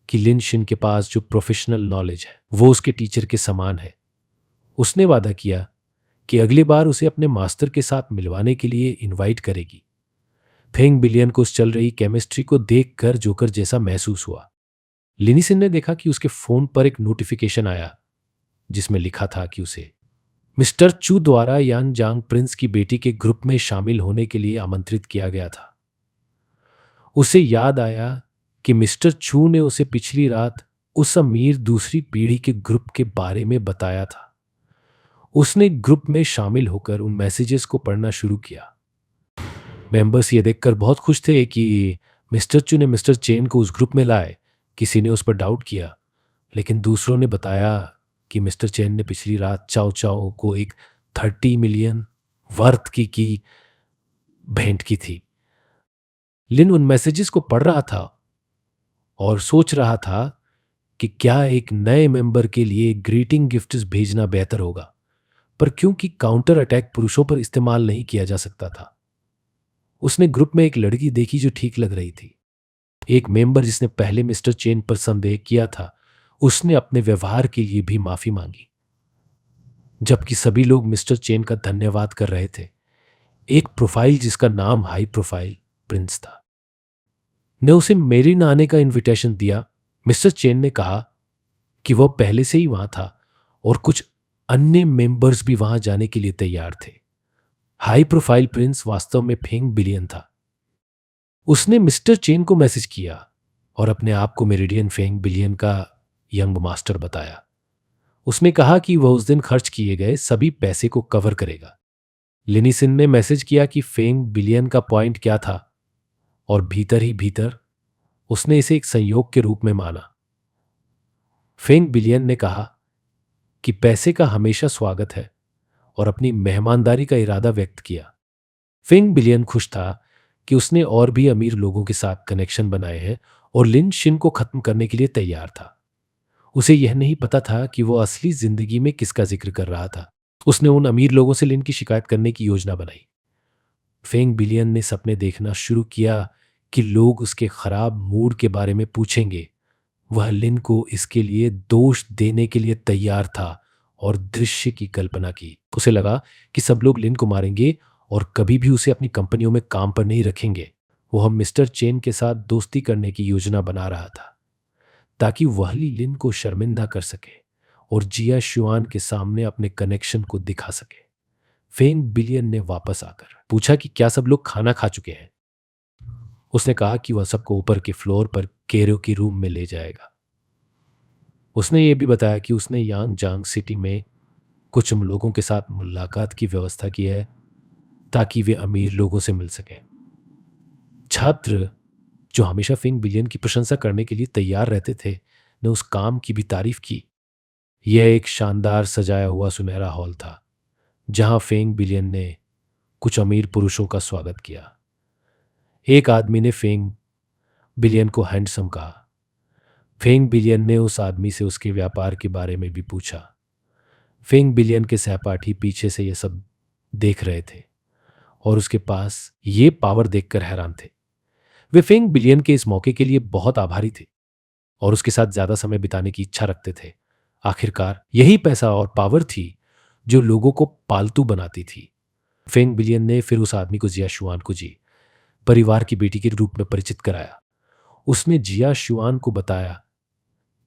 कि लिन शिन के पास जो प्रोफेशनल नॉलेज है वो उसके टीचर के समान है। उसने वादा किया कि अगली बार उसे अपने मास्टर के साथ मिलवाने के लिए इनवाइट करेगी। फेंग बिलियन को उस चल रही केमिस्ट्री को देखकर जोकर जैसा महसूस हुआ। लिनिसिन ने देखा कि उसके फोन पर एक नोटिफिकेशन आया जिसमें लिखा था कि उसे मिस्टर चू द्वारा यान जांग प्रिंस की बेटी के ग्रुप में शामिल होने के लिए आमंत्रित किया गया था। उसे याद आया कि मिस्टर चू ने उसे पिछली रात उस अमीर दूसरी पीढ़ी के ग्रुप के बारे में बताया था। उसने ग्रुप में शामिल होकर उन मैसेजेस को पढ़ना शुरू किया। मेंबर्स ये देखकर बहुत खुश थे कि मिस्टर चू ने मिस्टर चेन को उस ग्रुप में लाए। किसी ने उस पर डाउट किया, लेकिन दूसरों ने बताया कि मिस्टर चेन ने पिछली रात चाओ चाओ को एक 30 मिलियन वर्थ की भेंट की थी। लिन उन मैसेजेस को पढ़ रहा था और सोच रहा था कि क्या एक नए मेंबर के लिए ग्रीटिंग गिफ्ट्स भेजना बेहतर होगा, पर क्योंकि काउंटर अटैक पुरुषों पर इस्तेमाल नहीं किया जा सकता था, उसने ग्रुप में एक लड़की देखी जो ठीक लग रही थी। एक मेंबर जिसने पहले मिस्टर चेन पर संदेह किया था, उसने अपने व्यवहार के लिए भी माफी मांगी। जबकि सभी लोग मिस्टर चेन का धन्यवाद कर रहे थे, एक प्रोफाइल जिसका नाम हाई प्रोफाइल प्रिंस था ने उसे मेरिन आने का इनविटेशन दिया। मिस्टर चेन ने कहा कि वह पहले से ही वहां था और कुछ अन्य मेंबर्स भी वहां जाने के लिए तैयार थे। हाई प्रोफाइल प्रिंस वास्तव में फेंग बिलियन था। उसने मिस्टर चेन को मैसेज किया और अपने आप को मेरिडियन फेंग बिलियन का यंग मास्टर बताया। उसने कहा कि वह उस दिन खर्च किए गए सभी पैसे को कवर करेगा। लिनिसिन ने मैसेज किया कि फेंग बिलियन का पॉइंट क्या था और भीतर ही भीतर उसने इसे एक संयोग के रूप में माना। फेंग बिलियन ने कहा कि पैसे का हमेशा स्वागत है और अपनी मेहमानदारी का इरादा व्यक्त किया। फेंग बिलियन खुश था कि उसने और भी अमीर लोगों के साथ कनेक्शन बनाए हैं और लिन शिन को खत्म करने के लिए तैयार था। उसे यह नहीं पता था कि वो असली जिंदगी में किसका जिक्र कर रहा था। उसने उन अमीर लोगों से लिन की शिकायत करने की योजना बनाई। फेंग बिलियन ने सपने देखना शुरू किया कि लोग उसके खराब मूड के बारे में पूछेंगे। वह लिन को इसके लिए दोष देने के लिए तैयार था और दृश्य की कल्पना की। उसे लगा कि सब लोग लिन को मारेंगे और कभी भी उसे अपनी कंपनियों में काम पर नहीं रखेंगे। वो हम मिस्टर चेन के साथ दोस्ती करने की योजना बना रहा था ताकि वह लिन को शर्मिंदा कर सके और जिया शुआन के सामने अपने कनेक्शन को दिखा सके। फेंग बिलियन ने वापस आकर पूछा कि क्या सब लोग खाना खा चुके हैं। उसने कहा कि वह सबको ऊपर के फ्लोर पर कैरोकी रूम में ले जाएगा। उसने ये भी बताया कि उसने यांग जांग सिटी में कुछ लोगों के साथ मुलाकात की व्यवस्था की है ताकि वे अमीर लोगों से मिल सकें। छात्र जो हमेशा फेंग बिलियन की प्रशंसा करने के लिए तैयार रहते थे ने उस काम की भी तारीफ की। यह एक शानदार सजाया हुआ सुनहरा हॉल था जहां फेंग बिलियन ने कुछ अमीर पुरुषों का स्वागत किया। एक आदमी ने फेंग बिलियन को हैंडसम कहा। फेंग बिलियन ने उस आदमी से उसके व्यापार के बारे में भी पूछा। फेंग बिलियन के सहपाठी पीछे से यह सब देख रहे थे और उसके पास ये पावर देखकर हैरान थे। वे फेंग बिलियन के इस मौके के लिए बहुत आभारी थे और उसके साथ ज्यादा समय बिताने की इच्छा रखते थे। आखिरकार यही पैसा और पावर थी जो लोगों को पालतू बनाती थी। फेंग बिलियन ने फिर उस आदमी को जिया शुआन को जी परिवार की बेटी के रूप में परिचित कराया। उसने जिया शुआन को बताया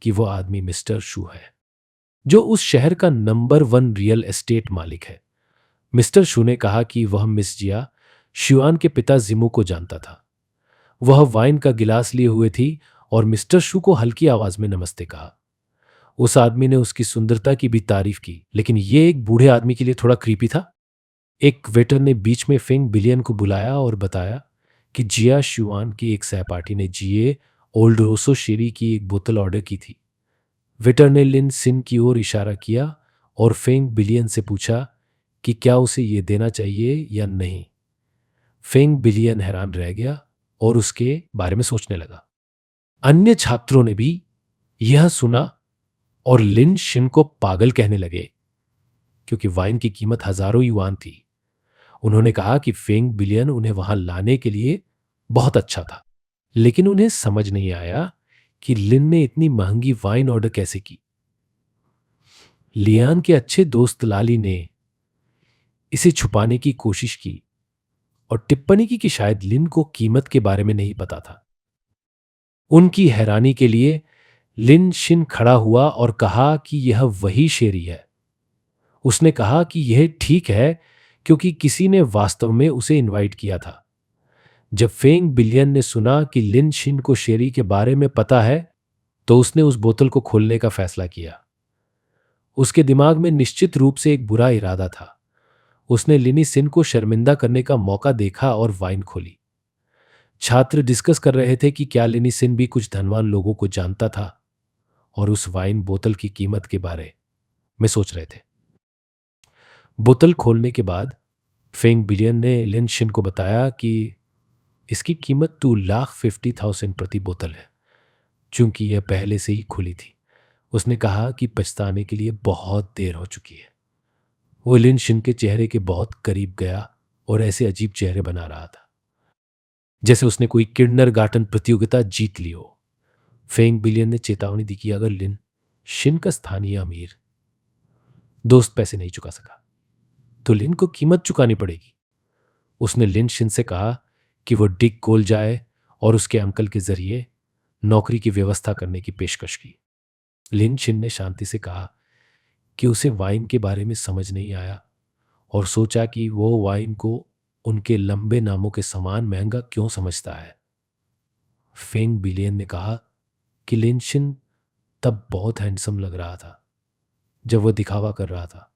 कि वो आदमी मिस्टर शू है, जो उस शहर का नंबर 1 रियल एस्टेट मालिक है। मिस्टर शू ने कहा कि वह मिस जिया शुआन के पिता जिमू को जानता था। वह वाइन का गिलास लिए हुए थी और मिस्टर शू को हल्की आवाज में नमस्ते कहा। उस आदमी ने उसकी सुंदरता की भी तारीफ की, लेकिन ये एक बूढ़े आदमी के लिए थोड़ा क्रीपी था। एक वेटर ने बीच में फेंग बिलियन को बुलाया और बताया कि जिया शुआन की एक सहपाठी ने जिए ओल्ड रोसो शेरी की एक बोतल ऑर्डर की थी। वेटर ने लिन सिन की ओर इशारा किया और फेंग बिलियन से पूछा कि क्या उसे ये देना चाहिए या नहीं। फेंग बिलियन हैरान रह गया और उसके बारे में सोचने लगा। अन्य छात्रों ने भी यह सुना और लिन शिन को पागल कहने लगे, क्योंकि वाइन की कीमत हजारों युआन थी। उन्होंने कहा कि फेंग बिलियन उन्हें वहां लाने के लिए बहुत अच्छा था, लेकिन उन्हें समझ नहीं आया कि लिन ने इतनी महंगी वाइन ऑर्डर कैसे की। लियान के अच्छे दोस्त लाली ने इसे छुपाने की कोशिश की और टिप्पणी की कि शायद लिन को कीमत के बारे में नहीं पता था। उनकी हैरानी के लिए लिन शिन खड़ा हुआ और कहा कि यह वही शेरी है। उसने कहा कि यह ठीक है क्योंकि किसी ने वास्तव में उसे इनवाइट किया था। जब फेंग बिलियन ने सुना कि लिन शिन को शेरी के बारे में पता है, तो उसने उस बोतल को खोलने का फैसला किया। उसके दिमाग में निश्चित रूप से एक बुरा इरादा था। उसने लिनी सिन को शर्मिंदा करने का मौका देखा और वाइन खोली। छात्र डिस्कस कर रहे थे कि क्या लिनी सिन भी कुछ धनवान लोगों को जानता था और उस वाइन बोतल की कीमत के बारे में सोच रहे थे। बोतल खोलने के बाद फेंग बिलियन ने लिन शिन को बताया कि इसकी कीमत 2,50,000 प्रति बोतल है, चूंकि यह पहले से ही खुली थी। उसने कहा कि पछताने के लिए बहुत देर हो चुकी है। वो लिन शिन के चेहरे के बहुत करीब गया और ऐसे अजीब चेहरे बना रहा था जैसे उसने कोई किंडरगार्टन प्रतियोगिता जीत ली हो। फेंग बिलियन ने चेतावनी दी कि अगर लिन शिन का स्थानीय अमीर दोस्त पैसे नहीं चुका सका तो लिन को कीमत चुकानी पड़ेगी। उसने लिन शिन से कहा कि वो डिक कोल जाए और उसके अंकल के जरिए नौकरी की व्यवस्था करने की पेशकश की। लिन शिन ने शांति से कहा कि उसे वाइन के बारे में समझ नहीं आया और सोचा कि वो वाइन को उनके लंबे नामों के समान महंगा क्यों समझता है। फेंग बिलियन ने कहा कि लिन शिन तब बहुत हैंडसम लग रहा था जब वह दिखावा कर रहा था,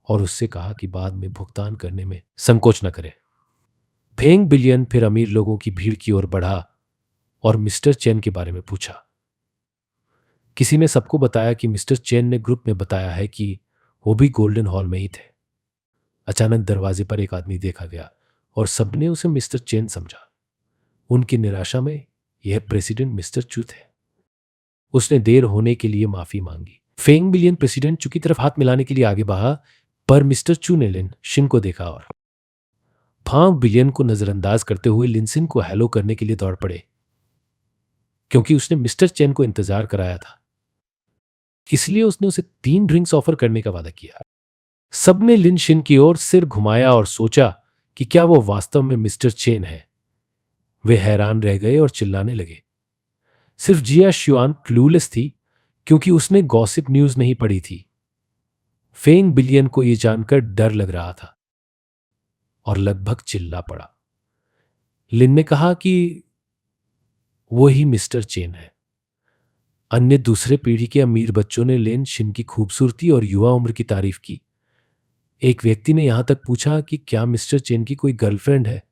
और उससे कहा कि बाद में भुगतान करने में संकोच न करे। फेंग बिलियन फिर अमीर लोगों की भीड़ की ओर बढ़ा और मिस्टर चेन के बारे में पूछा। किसी ने सबको बताया कि मिस्टर चेन ने ग्रुप में बताया है कि वो भी गोल्डन हॉल में ही थे। अचानक दरवाजे पर एक आदमी देखा गया और सबने उसे मिस्टर चेन समझा। उनकी निराशा में यह प्रेसिडेंट मिस्टर चू थे। उसने देर होने के लिए माफी मांगी। फेंग बिलियन प्रेसिडेंट चू की तरफ हाथ मिलाने के लिए आगे बढ़ा, पर मिस्टर चू ने लिन शिन को देखा और फेंग बिलियन को नजरअंदाज करते हुए लिनसिन को हेलो करने के लिए दौड़ पड़े, क्योंकि उसने मिस्टर चेन को इंतजार कराया था। इसलिए उसने उसे 3 ड्रिंक्स ऑफर करने का वादा किया। सबने लिन शिन की ओर सिर घुमाया और सोचा कि क्या वो वास्तव में मिस्टर चेन है। वे हैरान रह गए और चिल्लाने लगे। सिर्फ जिया शुआन क्लूलेस थी, क्योंकि उसने गॉसिप न्यूज नहीं पढ़ी थी। फेंग बिलियन को यह जानकर डर लग रहा था और लगभग चिल्ला पड़ा। लिन ने कहा कि वो ही मिस्टर चेन है। अन्य दूसरे पीढ़ी के अमीर बच्चों ने लिन शिन की खूबसूरती और युवा उम्र की तारीफ की। एक व्यक्ति ने यहां तक पूछा कि क्या मिस्टर चेन की कोई गर्लफ्रेंड है,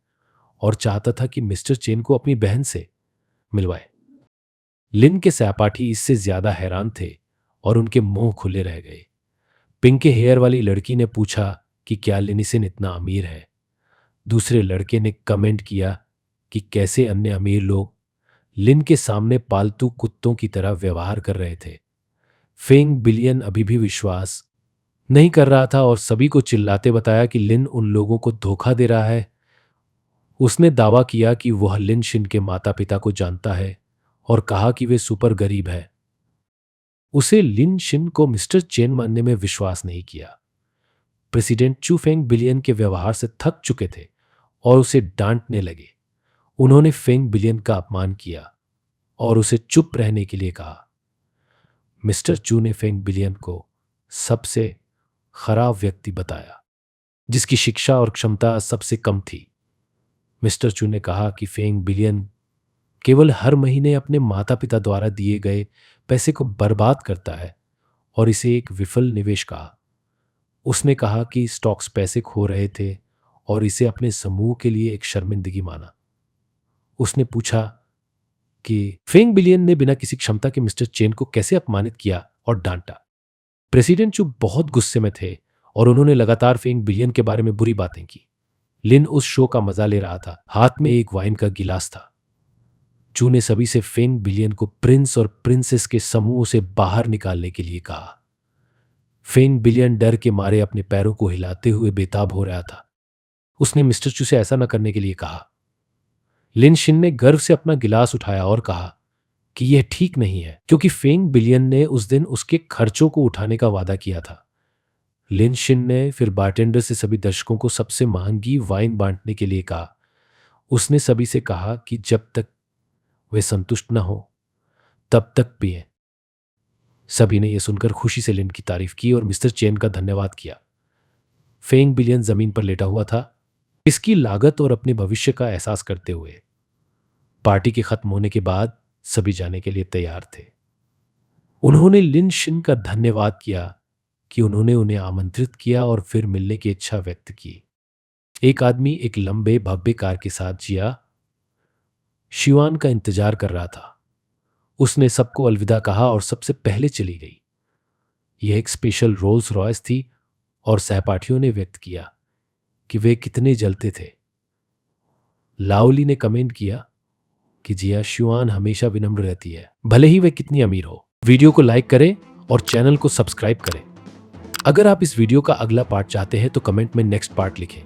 और चाहता था कि मिस्टर चेन को अपनी बहन से मिलवाए। लिन के सहपाठी इससे ज्यादा हैरान थे और उनके मुंह खुले रह गए। पिंक हेयर वाली लड़की ने पूछा कि क्या लिनिसन इतना अमीर है। दूसरे लड़के ने कमेंट किया कि कैसे अन्य अमीर लोग लिन के सामने पालतू कुत्तों की तरह व्यवहार कर रहे थे। फेंग बिलियन अभी भी विश्वास नहीं कर रहा था और सभी को चिल्लाते बताया कि लिन उन लोगों को धोखा दे रहा है। उसने दावा किया कि वह लिन शिन के माता पिता को जानता है और कहा कि वे सुपर गरीब हैं। उसे लिन शिन को मिस्टर चेन मानने में विश्वास नहीं किया। प्रेसिडेंट चू फेंग बिलियन के व्यवहार से थक चुके थे और उसे डांटने लगे। उन्होंने फेंग बिलियन का अपमान किया और उसे चुप रहने के लिए कहा। मिस्टर चू ने फेंग बिलियन को सबसे खराब व्यक्ति बताया, जिसकी शिक्षा और क्षमता सबसे कम थी। मिस्टर चू ने कहा कि फेंग बिलियन केवल हर महीने अपने माता पिता द्वारा दिए गए पैसे को बर्बाद करता है और इसे एक विफल निवेश कहा। उसने कहा कि स्टॉक्स पैसे खो रहे थे और इसे अपने समूह के लिए एक शर्मिंदगी माना। उसने पूछा कि फेंग बिलियन ने बिना किसी क्षमता के मिस्टर चेन को कैसे अपमानित किया और डांटा। प्रेसिडेंट चू बहुत गुस्से में थे और उन्होंने लगातार फेंग बिलियन के बारे में बुरी बातें की। लिन उस शो का मजा ले रहा था, हाथ में एक वाइन का गिलास था। चू ने सभी से फेंग बिलियन को प्रिंस और प्रिंसेस के समूह से बाहर निकालने के लिए कहा। फेंग बिलियन डर के मारे अपने पैरों को हिलाते हुए बेताब हो रहा था। उसने मिस्टर चू से ऐसा न करने के लिए कहा। लिन शिन ने गर्व से अपना गिलास उठाया और कहा कि यह ठीक नहीं है, क्योंकि फेंग बिलियन ने उस दिन उसके खर्चों को उठाने का वादा किया था। लिन शिन ने फिर बारटेंडर से सभी दर्शकों को सबसे महंगी वाइन बांटने के लिए कहा। उसने सभी से कहा कि जब तक वे संतुष्ट न हो तब तक पिए। सभी ने यह सुनकर खुशी से लिन की तारीफ की और मिस्टर चेन का धन्यवाद किया। फेंग बिलियन जमीन पर लेटा हुआ था, इसकी लागत और अपने भविष्य का एहसास करते हुए। पार्टी के खत्म होने के बाद सभी जाने के लिए तैयार थे। उन्होंने लिन शिन का धन्यवाद किया कि उन्होंने उन्हें आमंत्रित किया और फिर मिलने की इच्छा व्यक्त की। एक आदमी एक लंबे भव्य कार के साथ जिया शिवान का इंतजार कर रहा था। उसने सबको अलविदा कहा और सबसे पहले चली गई। यह एक स्पेशल रोल्स रॉयस थी और सहपाठियों ने व्यक्त किया कि वे कितने जलते थे। लाओली ने कमेंट किया कि जिया शिवान हमेशा विनम्र रहती है, भले ही वे कितनी अमीर हो। वीडियो को लाइक करें और चैनल को सब्सक्राइब करें। अगर आप इस वीडियो का अगला पार्ट चाहते हैं तो कमेंट में नेक्स्ट पार्ट लिखें।